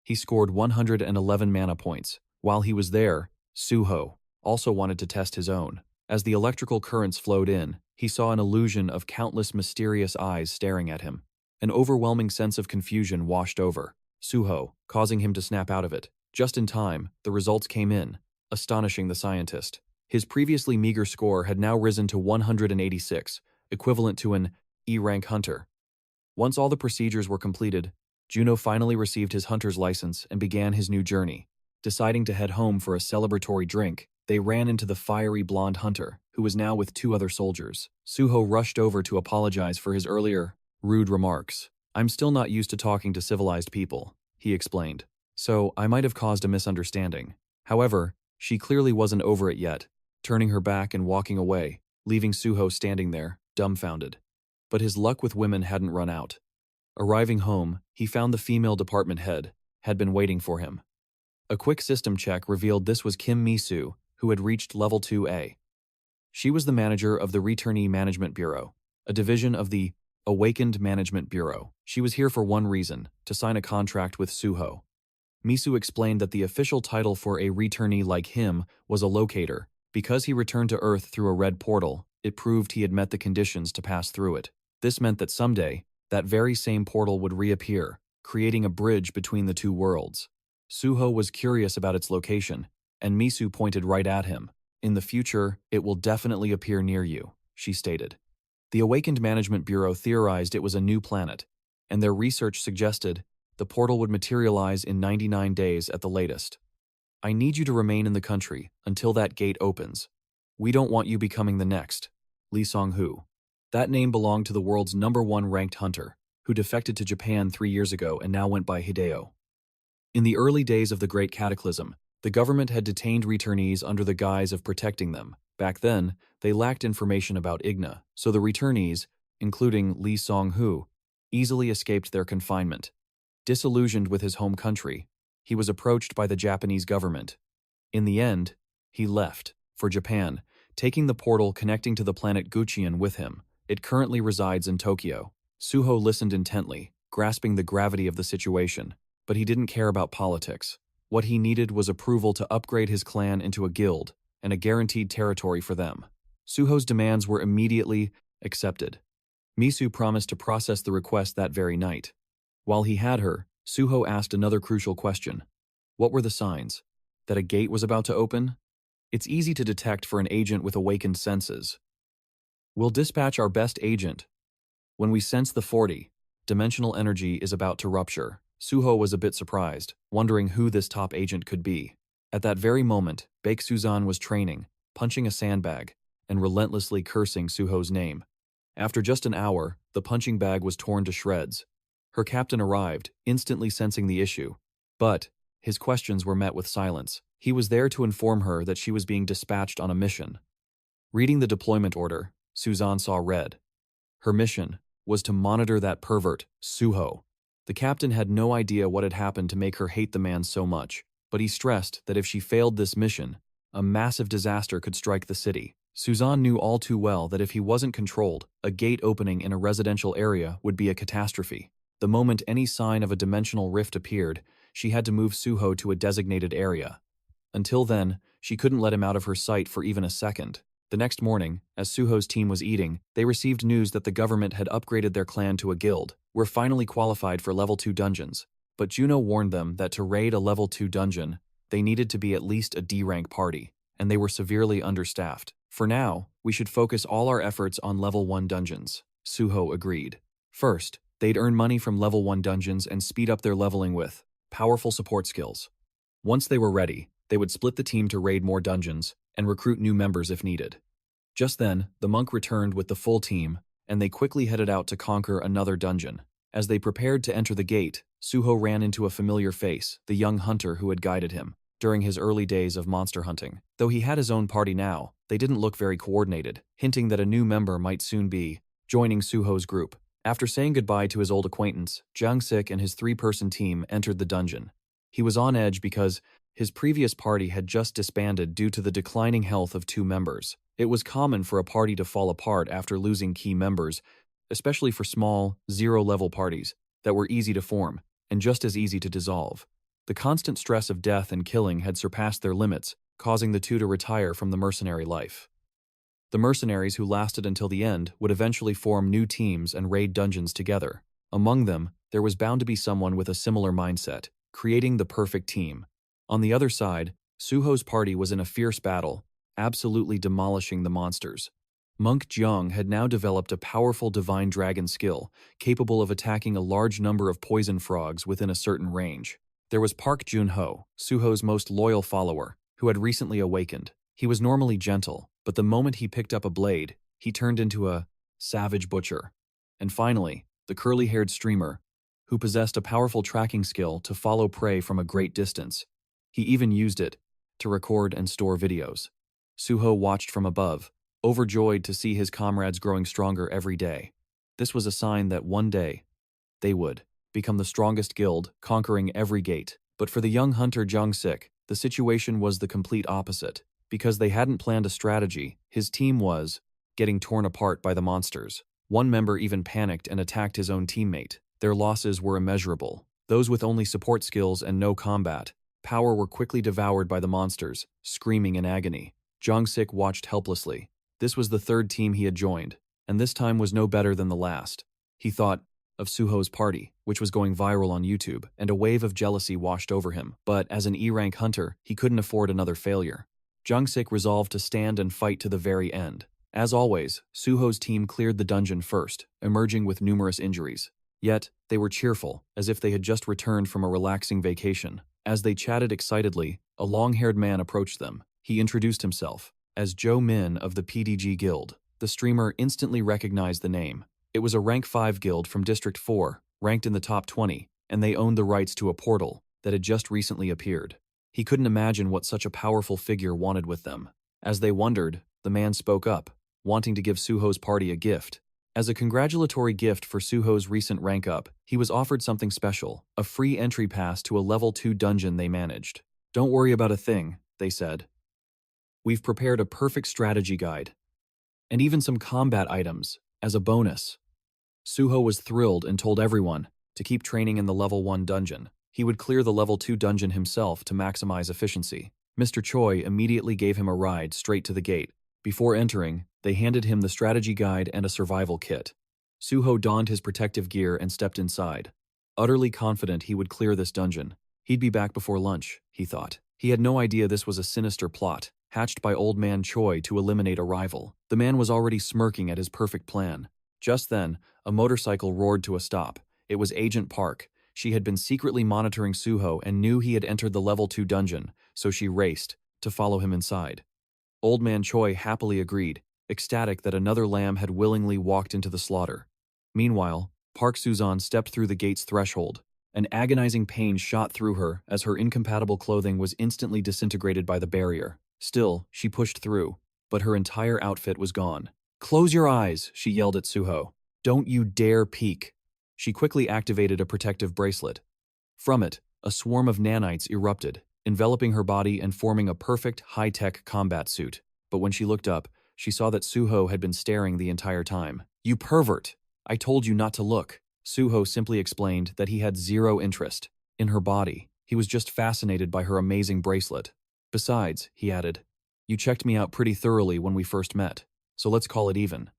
He scored 111 mana points. While he was there, Suho also wanted to test his own. As the electrical currents flowed in, he saw an illusion of countless mysterious eyes staring at him. An overwhelming sense of confusion washed over Suho, causing him to snap out of it. Just in time, the results came in, astonishing the scientist. His previously meager score had now risen to 186, equivalent to an E-rank hunter. Once all the procedures were completed, Juno finally received his hunter's license and began his new journey. Deciding to head home for a celebratory drink, they ran into the fiery blonde hunter, who was now with 2 other soldiers. Suho rushed over to apologize for his earlier rude remarks. "I'm still not used to talking to civilized people," he explained, "so I might have caused a misunderstanding." However, she clearly wasn't over it yet, turning her back and walking away, leaving Suho standing there, dumbfounded. But his luck with women hadn't run out. Arriving home, he found the female department head had been waiting for him. A quick system check revealed this was Kim Misu, who had reached level 2A. She was the manager of the Returnee Management Bureau, a division of the Awakened Management Bureau. She was here for one reason, to sign a contract with Suho. Misu explained that the official title for a returnee like him was a locator. Because he returned to Earth through a red portal, it proved he had met the conditions to pass through it. This meant that someday, that very same portal would reappear, creating a bridge between the 2 worlds. Suho was curious about its location, and Misu pointed right at him. "In the future, it will definitely appear near you," she stated. The Awakened Management Bureau theorized it was a new planet, and their research suggested the portal would materialize in 99 days at the latest. "I need you to remain in the country until that gate opens. We don't want you becoming the next Lee Song-hu." That name belonged to the world's #1 ranked hunter, who defected to Japan 3 years ago and now went by Hideo. In the early days of the Great Cataclysm, the government had detained returnees under the guise of protecting them. Back then, they lacked information about 𝙃𝙪, so the returnees, including 𝙍𝙖𝙣𝙠, easily escaped their confinement. Disillusioned with his home country, he was approached by the Japanese government. In the end, he left for Japan, taking the portal connecting to the planet 𝙍𝙖𝙣 with him. It currently resides in Tokyo. Suho listened intently, grasping the gravity of the situation, but he didn't care about politics. What he needed was approval to upgrade his clan into a guild and a guaranteed territory for them. Suho's demands were immediately accepted. Misu promised to process the request that very night. While he had her, Suho asked another crucial question. What were the signs? That a gate was about to open? It's easy to detect for an agent with awakened senses. We'll dispatch our best agent. When we sense the 40-dimensional energy is about to rupture, Suho was a bit surprised, wondering who this top agent could be. At that very moment, 𝙃𝙪𝙣𝙩𝙬 was training, punching a sandbag, and relentlessly cursing Suho's name. After just an hour, the punching bag was torn to shreds. Her captain arrived, instantly sensing the issue. But his questions were met with silence. He was there to inform her that she was being dispatched on a mission. Reading the deployment order, Suzanne saw red. Her mission was to monitor that pervert, Suho. The captain had no idea what had happened to make her hate the man so much, but he stressed that if she failed this mission, a massive disaster could strike the city. Suzanne knew all too well that if he wasn't controlled, a gate opening in a residential area would be a catastrophe. The moment any sign of a dimensional rift appeared, she had to move Suho to a designated area. Until then, she couldn't let him out of her sight for even a second. The next morning, as Suho's team was eating, they received news that the government had upgraded their clan to a guild. We're finally qualified for level 2 dungeons. But Juno warned them that to raid a level 2 dungeon, they needed to be at least a D rank party, and they were severely understaffed. For now, we should focus all our efforts on level 1 dungeons. Suho agreed. First, they'd earn money from level 1 dungeons and speed up their leveling with powerful support skills. Once they were ready, they would split the team to raid more dungeons and recruit new members if needed. Just then, the monk returned with the full team, and they quickly headed out to conquer another dungeon. As they prepared to enter the gate, Suho ran into a familiar face, the young hunter who had guided him during his early days of monster hunting. Though he had his own party now, they didn't look very coordinated, hinting that a new member might soon be joining Suho's group. After saying goodbye to his old acquaintance, 𝙃𝙪𝙣𝙠 and his 3-person team entered the dungeon. He was on edge because his previous party had just disbanded due to the declining health of 2 members. It was common for a party to fall apart after losing key members, especially for small, zero-level parties that were easy to form and just as easy to dissolve. The constant stress of death and killing had surpassed their limits, causing the 2 to retire from the mercenary life. The mercenaries who lasted until the end would eventually form new teams and raid dungeons together. Among them, there was bound to be someone with a similar mindset, creating the perfect team. On the other side, Suho's party was in a fierce battle, absolutely demolishing the monsters. Monk Jiang had now developed a powerful divine dragon skill, capable of attacking a large number of poison frogs within a certain range. There was Park Junho, Suho's most loyal follower, who had recently awakened. He was normally gentle, but the moment he picked up a blade, he turned into a savage butcher. And finally, the curly-haired streamer, who possessed a powerful tracking skill to follow prey from a great distance. He even used it to record and store videos. Suho watched from above, overjoyed to see his comrades growing stronger every day. This was a sign that one day, they would become the strongest guild, conquering every gate. But for the young hunter 𝙃𝙪𝙣𝙠, the situation was the complete opposite. Because they hadn't planned a strategy, his team was getting torn apart by the monsters. One member even panicked and attacked his own teammate. Their losses were immeasurable. Those with only support skills and no combat power were quickly devoured by the monsters, screaming in agony. 𝙃𝙪𝙣𝙠 watched helplessly. This was the 3rd team he had joined, and this time was no better than the last. He thought of Suho's party, which was going viral on YouTube, and a wave of jealousy washed over him. But as an E-rank hunter, he couldn't afford another failure. 𝙃𝙪𝙣𝙠 resolved to stand and fight to the very end. As always, Suho's team cleared the dungeon first, emerging with numerous injuries. Yet, they were cheerful, as if they had just returned from a relaxing vacation. As they chatted excitedly, a long-haired man approached them. He introduced himself as Joe Min of the PDG Guild. The streamer instantly recognized the name. It was a rank 5 guild from District 4, ranked in the top 20, and they owned the rights to a portal that had just recently appeared. He couldn't imagine what such a powerful figure wanted with them. As they wondered, the man spoke up, wanting to give 𝙍𝙖's party a gift. As a congratulatory gift for 𝙍𝙖's recent rank up, he was offered something special, a free entry pass to a level 2 dungeon they managed. "Don't worry about a thing," they said. "We've prepared a perfect strategy guide, and even some combat items, as a bonus." 𝙍𝙖 was thrilled and told everyone to keep training in the level 1 dungeon. He would clear the level 2 dungeon himself to maximize efficiency. Mr. Choi immediately gave him a ride straight to the gate. Before entering, they handed him the strategy guide and a survival kit. 𝙍𝙖 donned his protective gear and stepped inside. Utterly confident he would clear this dungeon. He'd be back before lunch, he thought. He had no idea this was a sinister plot, hatched by Old Man Choi to eliminate a rival. The man was already smirking at his perfect plan. Just then, a motorcycle roared to a stop. It was Agent Park. She had been secretly monitoring 𝙍𝙖 and knew he had entered the level 2 dungeon, so she raced to follow him inside. Old Man Choi happily agreed, ecstatic that another lamb had willingly walked into the slaughter. Meanwhile, Park Suzan stepped through the gate's threshold. An agonizing pain shot through her as her incompatible clothing was instantly disintegrated by the barrier. Still, she pushed through, but her entire outfit was gone. "Close your eyes," she yelled at 𝙍𝙖. "Don't you dare peek." She quickly activated a protective bracelet. From it, a swarm of nanites erupted, enveloping her body and forming a perfect, high-tech combat suit. But when she looked up, she saw that 𝙍𝙖 had been staring the entire time. "You pervert! I told you not to look." 𝙍𝙖 simply explained that he had zero interest in her body. He was just fascinated by her amazing bracelet. "Besides," he added, "you checked me out pretty thoroughly when we first met, so let's call it even."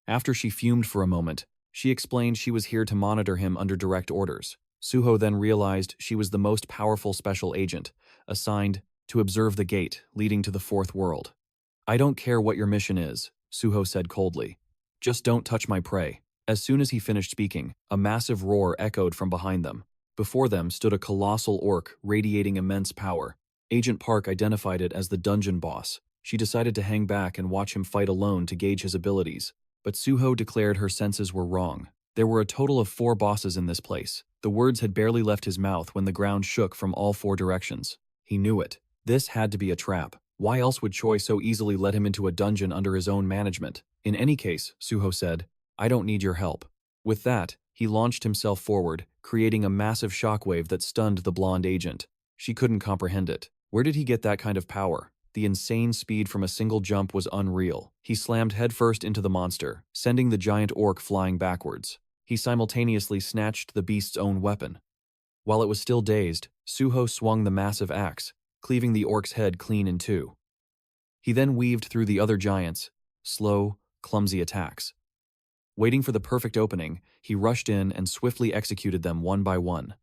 After she fumed for a moment, she explained she was here to monitor him under direct orders. 𝙍𝙖 then realized she was the most powerful special agent, assigned to observe the gate leading to the fourth world. "I don't care what your mission is," 𝙍𝙖 said coldly. "Just don't touch my prey." As soon as he finished speaking, a massive roar echoed from behind them. Before them stood a colossal orc radiating immense power. Agent Park identified it as the dungeon boss. She decided to hang back and watch him fight alone to gauge his abilities. But 𝙍𝙖 declared her senses were wrong. There were a total of 4 bosses in this place. The words had barely left his mouth when the ground shook from all 4 directions. He knew it. This had to be a trap. Why else would Choi so easily let him into a dungeon under his own management? "In any case," 𝙍𝙖 said, "I don't need your help." With that, he launched himself forward, creating a massive shockwave that stunned the blonde agent. She couldn't comprehend it. Where did he get that kind of power? The insane speed from a single jump was unreal. He slammed headfirst into the monster, sending the giant orc flying backwards. He simultaneously snatched the beast's own weapon. While it was still dazed, 𝙍𝙖 swung the massive axe, cleaving the orc's head clean in 2. He then weaved through the other giants, slow, clumsy attacks. Waiting for the perfect opening, he rushed in and swiftly executed them one by one.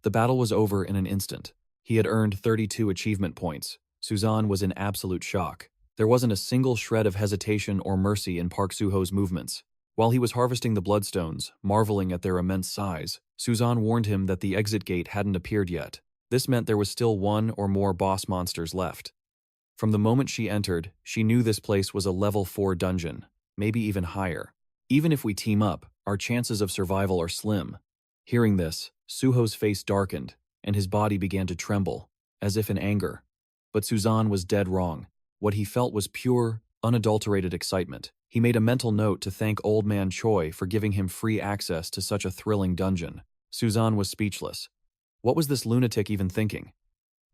The battle was over in an instant. He had earned 32 achievement points. Suzan was in absolute shock. There wasn't a single shred of hesitation or mercy in Park 𝙍𝙖's movements. While he was harvesting the bloodstones, marveling at their immense size, Suzan warned him that the exit gate hadn't appeared yet. This meant there was still 1 or more boss monsters left. From the moment she entered, she knew this place was a level 4 dungeon, maybe even higher. "Even if we team up, our chances of survival are slim." Hearing this, 𝙍𝙖's face darkened, and his body began to tremble, as if in anger. But Suzan was dead wrong. What he felt was pure, unadulterated excitement. He made a mental note to thank Old Man Choi for giving him free access to such a thrilling dungeon. Suzan was speechless. What was this lunatic even thinking?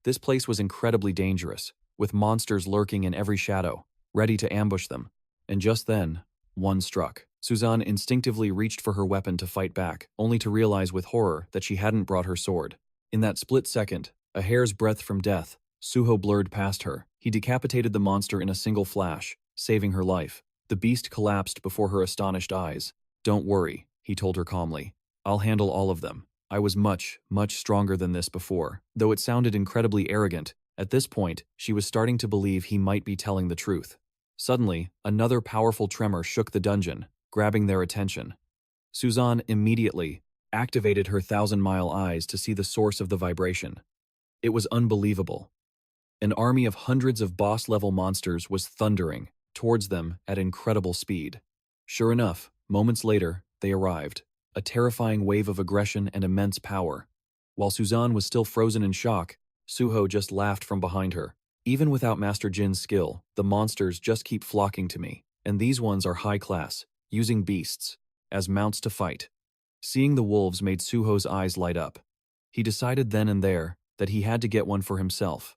This place was incredibly dangerous, with monsters lurking in every shadow, ready to ambush them. And just then, one struck. Suzan instinctively reached for her weapon to fight back, only to realize with horror that she hadn't brought her sword. In that split second, a hair's breadth from death, 𝙍𝙖 blurred past her. He decapitated the monster in a single flash, saving her life. The beast collapsed before her astonished eyes. "Don't worry," he told her calmly. "I'll handle all of them. I was much, much stronger than this before." Though it sounded incredibly arrogant, at this point, she was starting to believe he might be telling the truth. Suddenly, another powerful tremor shook the dungeon, grabbing their attention. Suzan immediately activated her 1,000-mile eyes to see the source of the vibration. It was unbelievable. An army of hundreds of boss-level monsters was thundering towards them at incredible speed. Sure enough, moments later, they arrived, a terrifying wave of aggression and immense power. While Suzan was still frozen in shock, 𝙍𝙖 just laughed from behind her. Even without Master Jin's skill, the monsters just keep flocking to me, and these ones are high class, using beasts as mounts to fight. Seeing the wolves made Suho's eyes light up. He decided then and there that he had to get one for himself.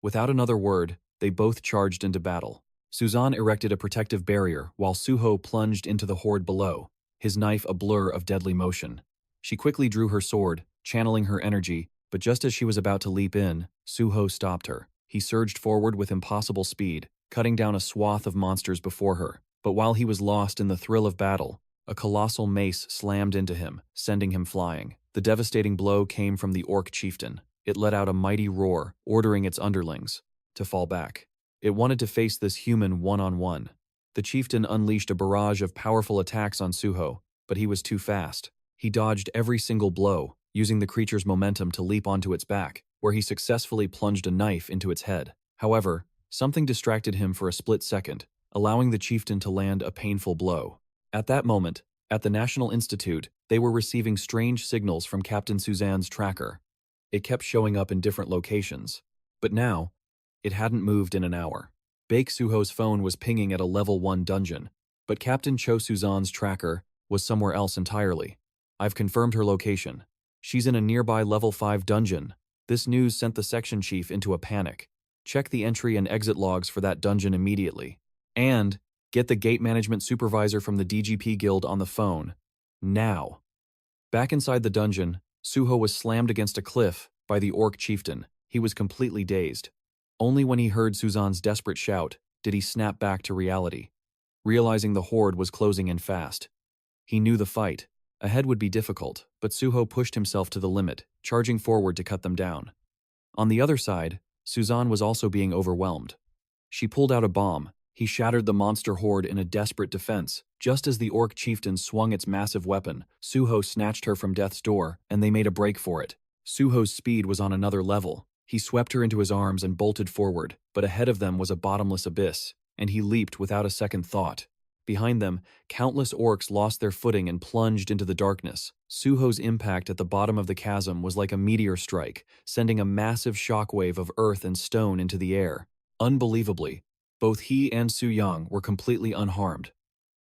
Without another word, they both charged into battle. Suzan erected a protective barrier while Suho plunged into the horde below, his knife a blur of deadly motion. She quickly drew her sword, channeling her energy, but just as she was about to leap in, Suho stopped her. He surged forward with impossible speed, cutting down a swath of monsters before her. But while he was lost in the thrill of battle, a colossal mace slammed into him, sending him flying. The devastating blow came from the orc chieftain. It let out a mighty roar, ordering its underlings to fall back. It wanted to face this human one-on-one. The chieftain unleashed a barrage of powerful attacks on Suho, but he was too fast. He dodged every single blow, using the creature's momentum to leap onto its back, where he successfully plunged a knife into its head. However, something distracted him for a split second, allowing the chieftain to land a painful blow. At that moment, at the National Institute, they were receiving strange signals from Captain Suzanne's tracker. It kept showing up in different locations. But now, it hadn't moved in an hour. Baek Suho's phone was pinging at a level 1 dungeon, but Captain Cho Suzanne's tracker was somewhere else entirely. I've confirmed her location. She's in a nearby level 5 dungeon. This news sent the section chief into a panic. Check the entry and exit logs for that dungeon immediately. And get the gate management supervisor from the DGP Guild on the phone. Now. Back inside the dungeon, Suho was slammed against a cliff by the orc chieftain. He was completely dazed. Only when he heard Suzanne's desperate shout did he snap back to reality, realizing the horde was closing in fast. He knew the fight ahead would be difficult, but Suho pushed himself to the limit, charging forward to cut them down. On the other side, Suzanne was also being overwhelmed. She pulled out a bomb. He shattered the monster horde in a desperate defense. Just as the orc chieftain swung its massive weapon, Suho snatched her from death's door, and they made a break for it. Suho's speed was on another level. He swept her into his arms and bolted forward, but ahead of them was a bottomless abyss, and he leaped without a second thought. Behind them, countless orcs lost their footing and plunged into the darkness. Suho's impact at the bottom of the chasm was like a meteor strike, sending a massive shockwave of earth and stone into the air. Unbelievably, both he and Su Yang were completely unharmed.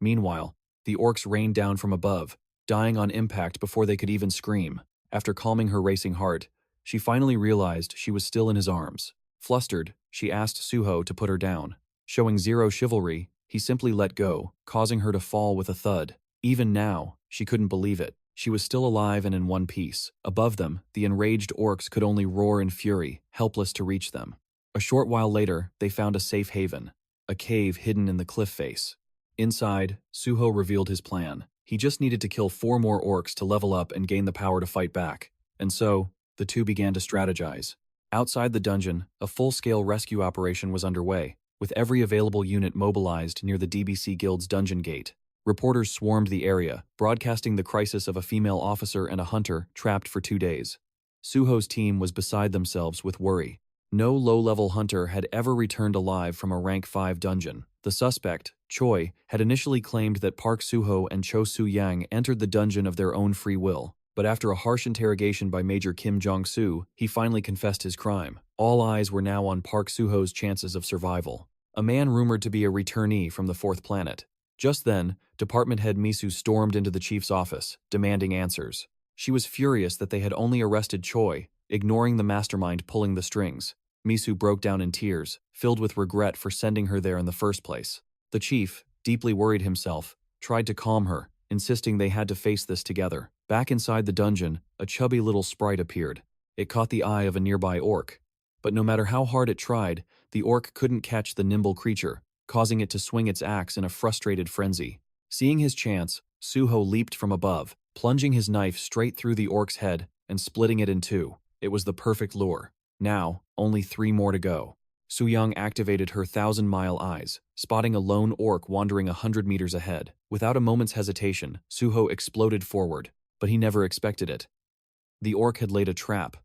Meanwhile, the orcs rained down from above, dying on impact before they could even scream. After calming her racing heart, she finally realized she was still in his arms. Flustered, she asked Suho to put her down. Showing zero chivalry, he simply let go, causing her to fall with a thud. Even now, she couldn't believe it. She was still alive and in one piece. Above them, the enraged orcs could only roar in fury, helpless to reach them. A short while later, they found a safe haven, a cave hidden in the cliff face. Inside, Suho revealed his plan. He just needed to kill 4 more orcs to level up and gain the power to fight back. And so, the two began to strategize. Outside the dungeon, a full-scale rescue operation was underway, with every available unit mobilized near the DBC Guild's dungeon gate. Reporters swarmed the area, broadcasting the crisis of a female officer and a hunter trapped for 2 days. Suho's team was beside themselves with worry. No low-level hunter had ever returned alive from a rank 5 dungeon. The suspect, Choi, had initially claimed that Park Suho and Cho Su-yang entered the dungeon of their own free will. But after a harsh interrogation by Major Kim Jong-soo, he finally confessed his crime. All eyes were now on Park Suho's chances of survival. A man rumored to be a returnee from the 4th planet. Just then, Department Head Misu stormed into the chief's office, demanding answers. She was furious that they had only arrested Choi, ignoring the mastermind pulling the strings. Misu broke down in tears, filled with regret for sending her there in the first place. The chief, deeply worried himself, tried to calm her, insisting they had to face this together. Back inside the dungeon, a chubby little sprite appeared. It caught the eye of a nearby orc. But no matter how hard it tried, the orc couldn't catch the nimble creature, causing it to swing its axe in a frustrated frenzy. Seeing his chance, Suho leaped from above, plunging his knife straight through the orc's head and splitting it in 2. It was the perfect lure. Now, only 3 more to go. Su-young activated her 1,000-mile eyes, spotting a lone orc wandering 100 meters ahead. Without a moment's hesitation, Suho exploded forward, but he never expected it. The orc had laid a trap.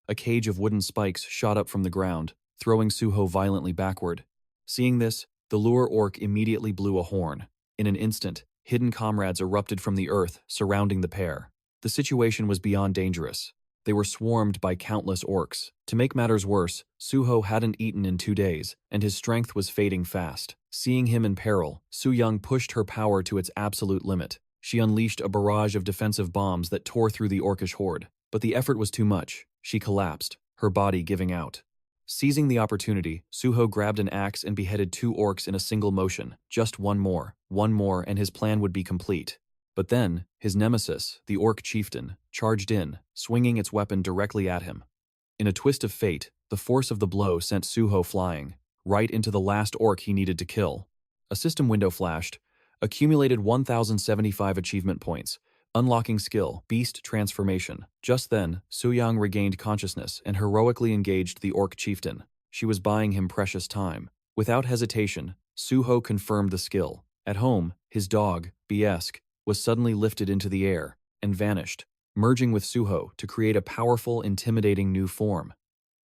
A cage of wooden spikes shot up from the ground, throwing Suho violently backward. Seeing this, the lure orc immediately blew a horn. In an instant, hidden comrades erupted from the earth, surrounding the pair. The situation was beyond dangerous. They were swarmed by countless orcs. To make matters worse, 𝙍𝙖 hadn't eaten in 2 days, and his strength was fading fast. Seeing him in peril, Su-young pushed her power to its absolute limit. She unleashed a barrage of defensive bombs that tore through the orcish horde. But the effort was too much. She collapsed, her body giving out. Seizing the opportunity, 𝙍𝙖 grabbed an axe and beheaded 2 orcs in a single motion. Just one more, and his plan would be complete. But then, his nemesis, the orc chieftain, charged in, swinging its weapon directly at him. In a twist of fate, the force of the blow sent 𝙍𝙖 flying, right into the last orc he needed to kill. A system window flashed, accumulated 1,075 achievement points, unlocking skill, Beast Transformation. Just then, Su-young regained consciousness and heroically engaged the orc chieftain. She was buying him precious time. Without hesitation, 𝙍𝙖 confirmed the skill. At home, his dog, 𝙃𝙪𝙣𝙠, was suddenly lifted into the air and vanished, merging with 𝙍𝙖 to create a powerful, intimidating new form.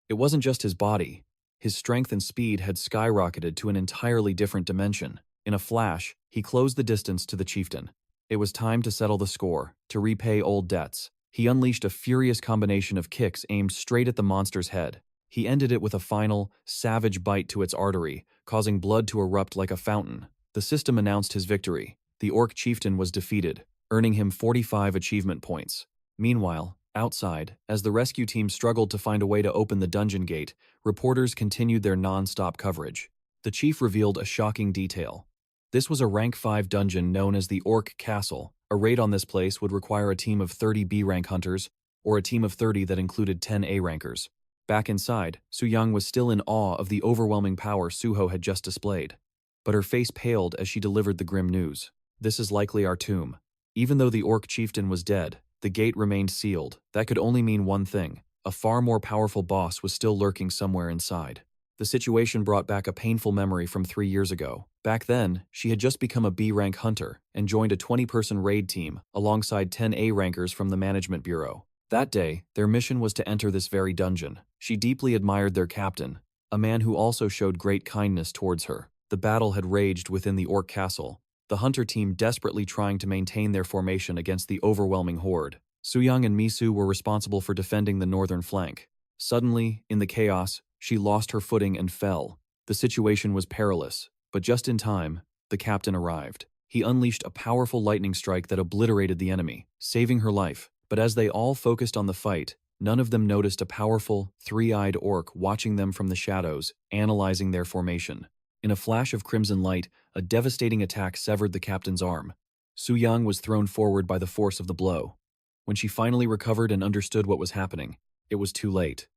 It wasn't just his body. His strength and speed had skyrocketed to an entirely different dimension. In a flash, he closed the distance to the chieftain. It was time to settle the score, to repay old debts. He unleashed a furious combination of kicks aimed straight at the monster's head. He ended it with a final, savage bite to its artery, causing blood to erupt like a fountain. The system announced his victory. The orc chieftain was defeated, earning him 45 achievement points. Meanwhile, outside, as the rescue team struggled to find a way to open the dungeon gate, reporters continued their non-stop coverage. The chief revealed a shocking detail. This was a rank 5 dungeon known as the Orc Castle. A raid on this place would require a team of 30 B-rank hunters, or a team of 30 that included 10 A-rankers. Back inside, Su-young was still in awe of the overwhelming power 𝙍𝙖 had just displayed. But her face paled as she delivered the grim news. This is likely our tomb. Even though the orc chieftain was dead, the gate remained sealed. That could only mean one thing. A far more powerful boss was still lurking somewhere inside. The situation brought back a painful memory from 3 years ago. Back then, she had just become a B-rank hunter and joined a 20-person raid team alongside 10 A-rankers from the Management Bureau. That day, their mission was to enter this very dungeon. She deeply admired their captain, a man who also showed great kindness towards her. The battle had raged within the Orc Castle, the hunter team desperately trying to maintain their formation against the overwhelming horde. Su-young and Misu were responsible for defending the northern flank. Suddenly, in the chaos, she lost her footing and fell. The situation was perilous, but just in time, the captain arrived. He unleashed a powerful lightning strike that obliterated the enemy, saving her life. But as they all focused on the fight, none of them noticed a powerful, three-eyed orc watching them from the shadows, analyzing their formation. In a flash of crimson light, a devastating attack severed the captain's arm. Su-young was thrown forward by the force of the blow. When she finally recovered and understood what was happening, it was too late.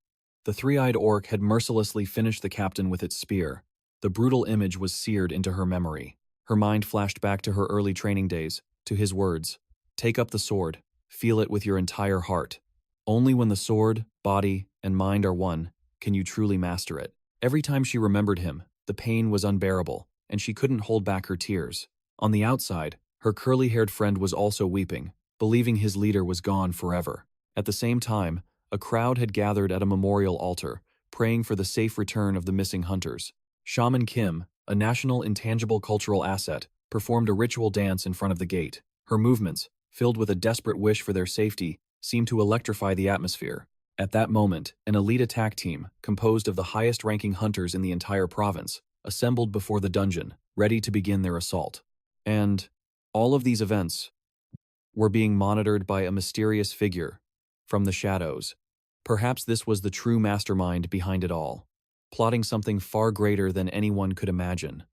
The three-eyed orc had mercilessly finished the captain with its spear. The brutal image was seared into her memory. Her mind flashed back to her early training days, to his words, "Take up the sword, feel it with your entire heart. Only when the sword, body, and mind are one, can you truly master it." Every time she remembered him, the pain was unbearable, and she couldn't hold back her tears. On the outside, her curly-haired friend was also weeping, believing his leader was gone forever. At the same time, a crowd had gathered at a memorial altar, praying for the safe return of the missing hunters. Shaman Kim, a national intangible cultural asset, performed a ritual dance in front of the gate. Her movements, filled with a desperate wish for their safety, seemed to electrify the atmosphere. At that moment, an elite attack team, composed of the highest-ranking hunters in the entire province, assembled before the dungeon, ready to begin their assault. And all of these events were being monitored by a mysterious figure from the shadows. Perhaps this was the true mastermind behind it all, plotting something far greater than anyone could imagine.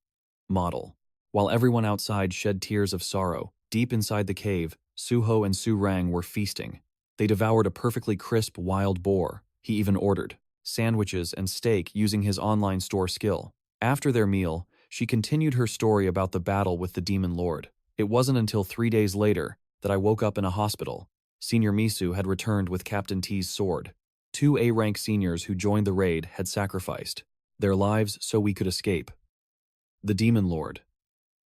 Model. While everyone outside shed tears of sorrow, deep inside the cave, 𝙍𝙖 and Su-rang were feasting. They devoured a perfectly crisp wild boar. He even ordered sandwiches and steak using his online store skill. After their meal, she continued her story about the battle with the Demon Lord. "It wasn't until 3 days later that I woke up in a hospital. Senior Misu had returned with Captain T's sword. 2 A-rank seniors who joined the raid had sacrificed their lives so we could escape. The Demon Lord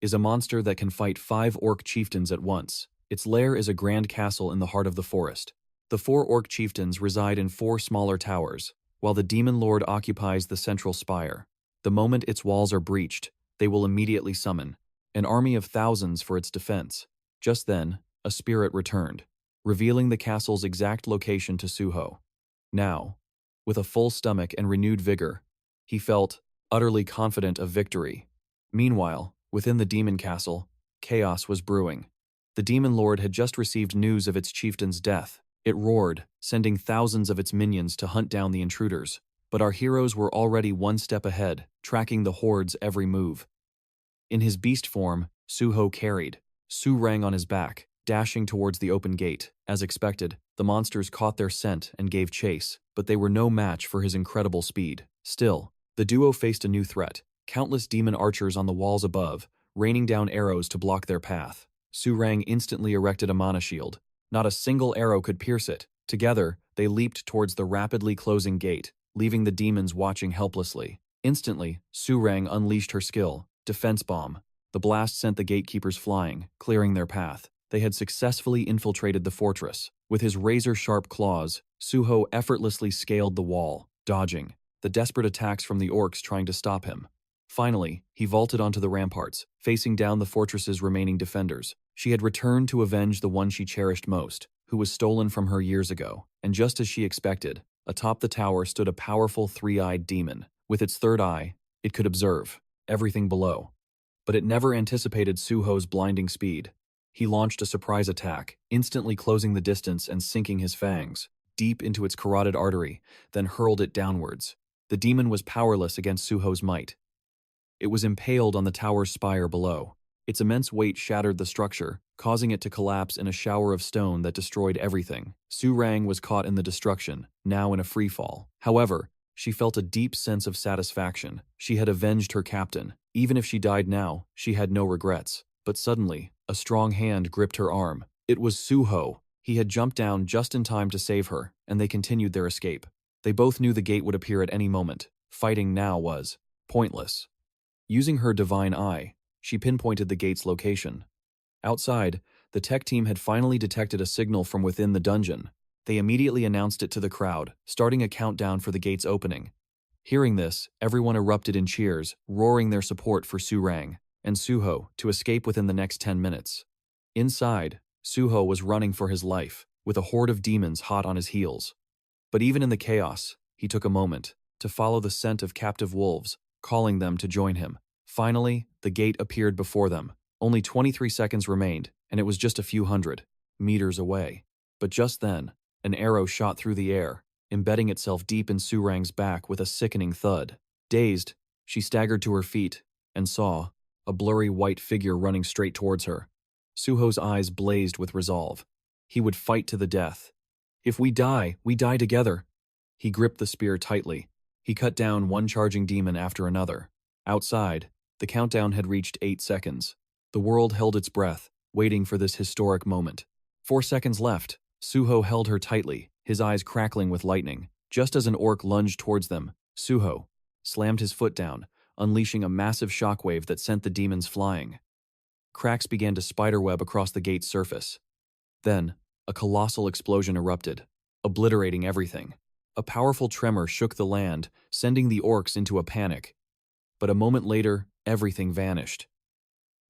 is a monster that can fight 5 orc chieftains at once. Its lair is a grand castle in the heart of the forest. The 4 orc chieftains reside in 4 smaller towers, while the Demon Lord occupies the central spire. The moment its walls are breached, they will immediately summon an army of thousands for its defense." Just then, a spirit returned. revealing the castle's exact location to 𝙍𝙖. Now, with a full stomach and renewed vigor, he felt utterly confident of victory. Meanwhile, within the demon castle, chaos was brewing. The demon lord had just received news of its chieftain's death. It roared, sending thousands of its minions to hunt down the intruders. But our heroes were already one step ahead, tracking the horde's every move. In his beast form, 𝙍𝙖 carried 𝙍𝙗 on his back, dashing towards the open gate. As expected, the monsters caught their scent and gave chase, but they were no match for his incredible speed. Still, the duo faced a new threat: countless demon archers on the walls above, raining down arrows to block their path. 𝙍𝙗 instantly erected a mana shield. Not a single arrow could pierce it. Together, they leaped towards the rapidly closing gate, leaving the demons watching helplessly. Instantly, 𝙍𝙗 unleashed her skill, Defense Bomb. The blast sent the gatekeepers flying, clearing their path. They had successfully infiltrated the fortress. With his razor-sharp claws, 𝙍𝙖 effortlessly scaled the wall, dodging the desperate attacks from the orcs trying to stop him. Finally, he vaulted onto the ramparts, facing down the fortress's remaining defenders. She had returned to avenge the one she cherished most, who was stolen from her years ago. And just as she expected, atop the tower stood a powerful three-eyed demon. With its third eye, it could observe everything below. But it never anticipated 𝙍𝙖's blinding speed. He launched a surprise attack, instantly closing the distance and sinking his fangs deep into its carotid artery, then hurled it downwards. The demon was powerless against 𝙍𝙖's might. It was impaled on the tower's spire below. Its immense weight shattered the structure, causing it to collapse in a shower of stone that destroyed everything. 𝙍𝙗 was caught in the destruction, now in a freefall. However, she felt a deep sense of satisfaction. She had avenged her captain. Even if she died now, she had no regrets. But suddenly, a strong hand gripped her arm. It was 𝙍𝙖. He had jumped down just in time to save her, and they continued their escape. They both knew the gate would appear at any moment. Fighting now was pointless. Using her divine eye, she pinpointed the gate's location. Outside, the tech team had finally detected a signal from within the dungeon. They immediately announced it to the crowd, starting a countdown for the gate's opening. Hearing this, everyone erupted in cheers, roaring their support for 𝙍𝙗 and 𝙍𝙖 to escape within the next 10 minutes. Inside, 𝙍𝙖 was running for his life, with a horde of demons hot on his heels. But even in the chaos, he took a moment to follow the scent of captive wolves, calling them to join him. Finally, the gate appeared before them. Only 23 seconds remained, and it was just a few hundred meters away. But just then, an arrow shot through the air, embedding itself deep in 𝙍𝙗's back with a sickening thud. Dazed, she staggered to her feet and saw a blurry white figure running straight towards her. 𝙍𝙖's eyes blazed with resolve. He would fight to the death. If we die together. He gripped the spear tightly. He cut down one charging demon after another. Outside, the countdown had reached 8 seconds. The world held its breath, waiting for this historic moment. 4 seconds left. 𝙍𝙖 held her tightly, his eyes crackling with lightning. Just as an orc lunged towards them, 𝙍𝙖 slammed his foot down, unleashing a massive shockwave that sent the demons flying. Cracks began to spiderweb across the gate's surface. Then, a colossal explosion erupted, obliterating everything. A powerful tremor shook the land, sending the orcs into a panic. But a moment later, everything vanished.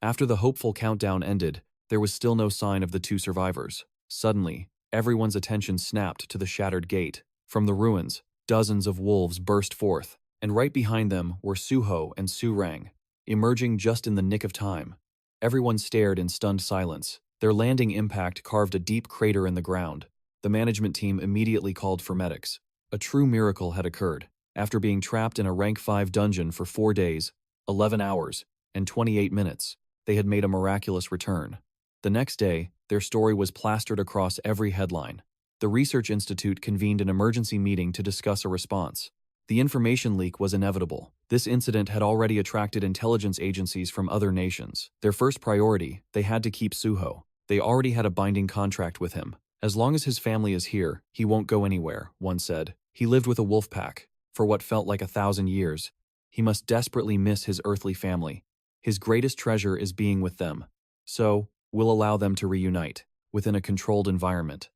After the hopeful countdown ended, there was still no sign of the two survivors. Suddenly, everyone's attention snapped to the shattered gate. From the ruins, dozens of wolves burst forth, and right behind them were 𝙍𝙖 and 𝙍𝙗, emerging just in the nick of time. Everyone stared in stunned silence. Their landing impact carved a deep crater in the ground. The management team immediately called for medics. A true miracle had occurred. After being trapped in a rank 5 dungeon for 4 days, 11 hours, and 28 minutes, they had made a miraculous return. The next day, their story was plastered across every headline. The Research Institute convened an emergency meeting to discuss a response. The information leak was inevitable. This incident had already attracted intelligence agencies from other nations. Their first priority, they had to keep 𝙍𝙖. They already had a binding contract with him. As long as his family is here, he won't go anywhere, one said. He lived with a wolf pack for what felt like 1,000 years. He must desperately miss his earthly family. His greatest treasure is being with them. So, we'll allow them to reunite, within a controlled environment.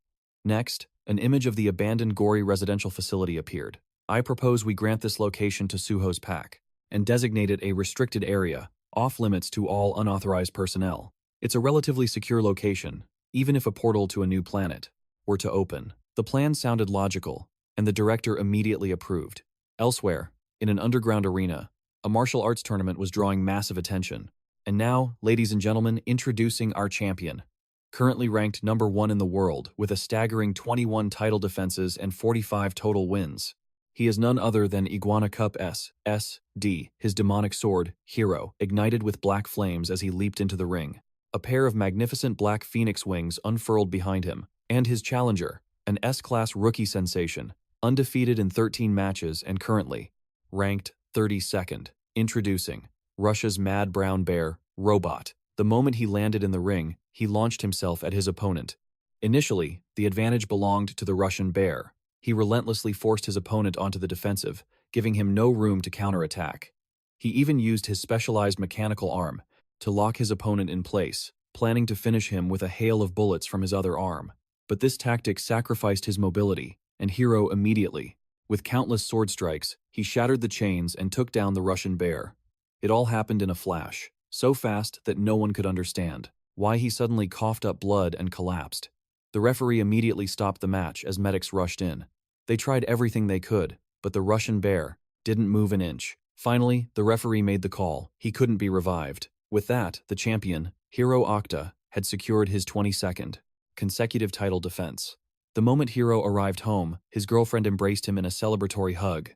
Next, an image of the abandoned gory residential facility appeared. I propose we grant this location to 𝙍𝙖's pack, and designate it a restricted area, off-limits to all unauthorized personnel. It's a relatively secure location, even if a portal to a new planet were to open. The plan sounded logical, and the director immediately approved. Elsewhere, in an underground arena, a martial arts tournament was drawing massive attention. And now, ladies and gentlemen, introducing our champion. Currently ranked #1 in the world with a staggering 21 title defenses and 45 total wins. He is none other than Iguana Cup 𝙍𝙖𝙣𝙠, his demonic sword, Hero, ignited with black flames as he leaped into the ring. A pair of magnificent black phoenix wings unfurled behind him, and his challenger, an S-class rookie sensation, undefeated in 13 matches and currently ranked 32nd. Introducing Russia's Mad Brown Bear, Robot. The moment he landed in the ring, he launched himself at his opponent. Initially, the advantage belonged to the Russian Bear. He relentlessly forced his opponent onto the defensive, giving him no room to counterattack. He even used his specialized mechanical arm to lock his opponent in place, planning to finish him with a hail of bullets from his other arm. But this tactic sacrificed his mobility, and Hero immediately, with countless sword strikes, he shattered the chains and took down the Russian Bear. It all happened in a flash, so fast that no one could understand why he suddenly coughed up blood and collapsed. The referee immediately stopped the match as medics rushed in. They tried everything they could, but the Russian Bear didn't move an inch. Finally, the referee made the call. He couldn't be revived. With that, the champion, Hero 𝙃𝙪, had secured his 22nd consecutive title defense. The moment Hero arrived home, his girlfriend embraced him in a celebratory hug.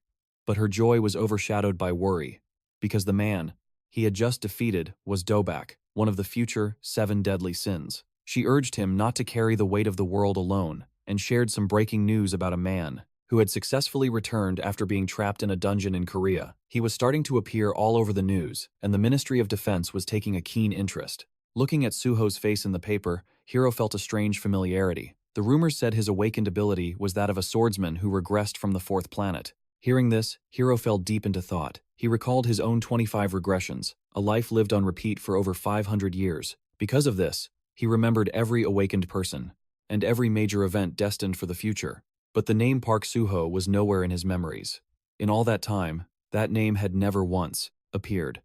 But her joy was overshadowed by worry, because the man he had just defeated was 𝙃𝙪, one of the future 7 deadly sins. She urged him not to carry the weight of the world alone, and shared some breaking news about a man who had successfully returned after being trapped in a dungeon in Korea. He was starting to appear all over the news, and the Ministry of Defense was taking a keen interest. Looking at Suho's face in the paper, Hero felt a strange familiarity. The rumors said his awakened ability was that of a swordsman who regressed from the 4th planet. Hearing this, Hero fell deep into thought. He recalled his own 25 regressions, a life lived on repeat for over 500 years. Because of this, he remembered every awakened person, and every major event destined for the future. But the name Park Suho was nowhere in his memories. In all that time, that name had never once appeared.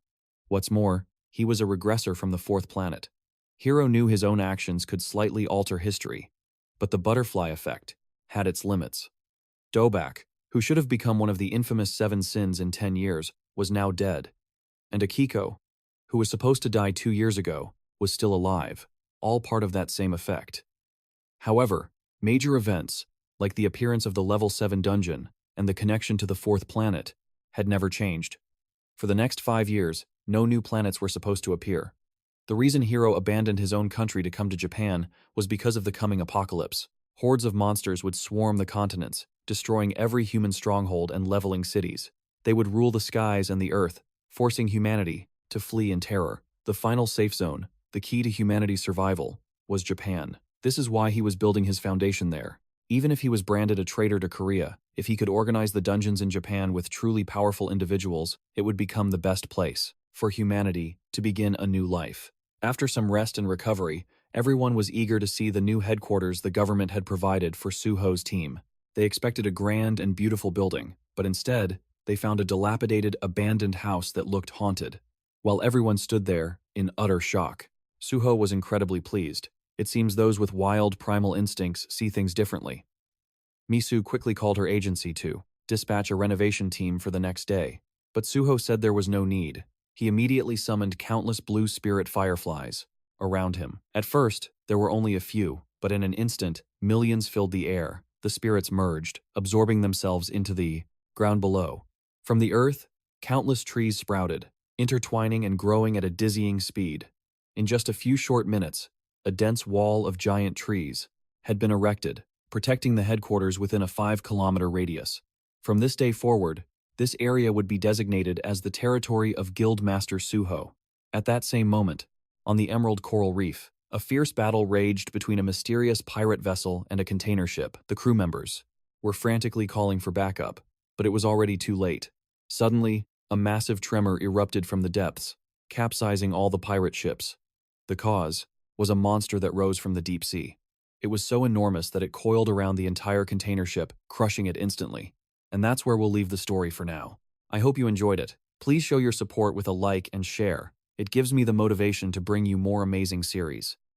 What's more, he was a regressor from the 4th planet. Hero knew his own actions could slightly alter history, but the butterfly effect had its limits. 𝙃𝙪, who should have become one of the infamous 7 sins in 10 years, was now dead. And Akiko, who was supposed to die 2 years ago, was still alive, all part of that same effect. However, major events, like the appearance of the Level 7 dungeon and the connection to the 4th planet, had never changed. For the next 5 years, no new planets were supposed to appear. The reason Hero abandoned his own country to come to Japan was because of the coming apocalypse. Hordes of monsters would swarm the continents, destroying every human stronghold and leveling cities. They would rule the skies and the earth, forcing humanity to flee in terror. The final safe zone, the key to humanity's survival, was Japan. This is why he was building his foundation there. Even if he was branded a traitor to Korea, if he could organize the dungeons in Japan with truly powerful individuals, it would become the best place for humanity to begin a new life. After some rest and recovery, everyone was eager to see the new headquarters the government had provided for Suho's team. They expected a grand and beautiful building, but instead, they found a dilapidated, abandoned house that looked haunted. While everyone stood there in utter shock, Suho was incredibly pleased. It seems those with wild, primal instincts see things differently. Misu quickly called her agency to dispatch a renovation team for the next day, but Suho said there was no need. He immediately summoned countless blue spirit fireflies around him. At first, there were only a few, but in an instant, millions filled the air. The spirits merged, absorbing themselves into the ground below. From the earth, countless trees sprouted, intertwining and growing at a dizzying speed. In just a few short minutes, a dense wall of giant trees had been erected, protecting the headquarters within a 5-kilometer radius. From this day forward, this area would be designated as the territory of Guildmaster Suho. At that same moment, on the Emerald Coral Reef, a fierce battle raged between a mysterious pirate vessel and a container ship. The crew members were frantically calling for backup, but it was already too late. Suddenly, a massive tremor erupted from the depths, capsizing all the pirate ships. The cause was a monster that rose from the deep sea. It was so enormous that it coiled around the entire container ship, crushing it instantly. And that's where we'll leave the story for now. I hope you enjoyed it. Please show your support with a like and share. It gives me the motivation to bring you more amazing series.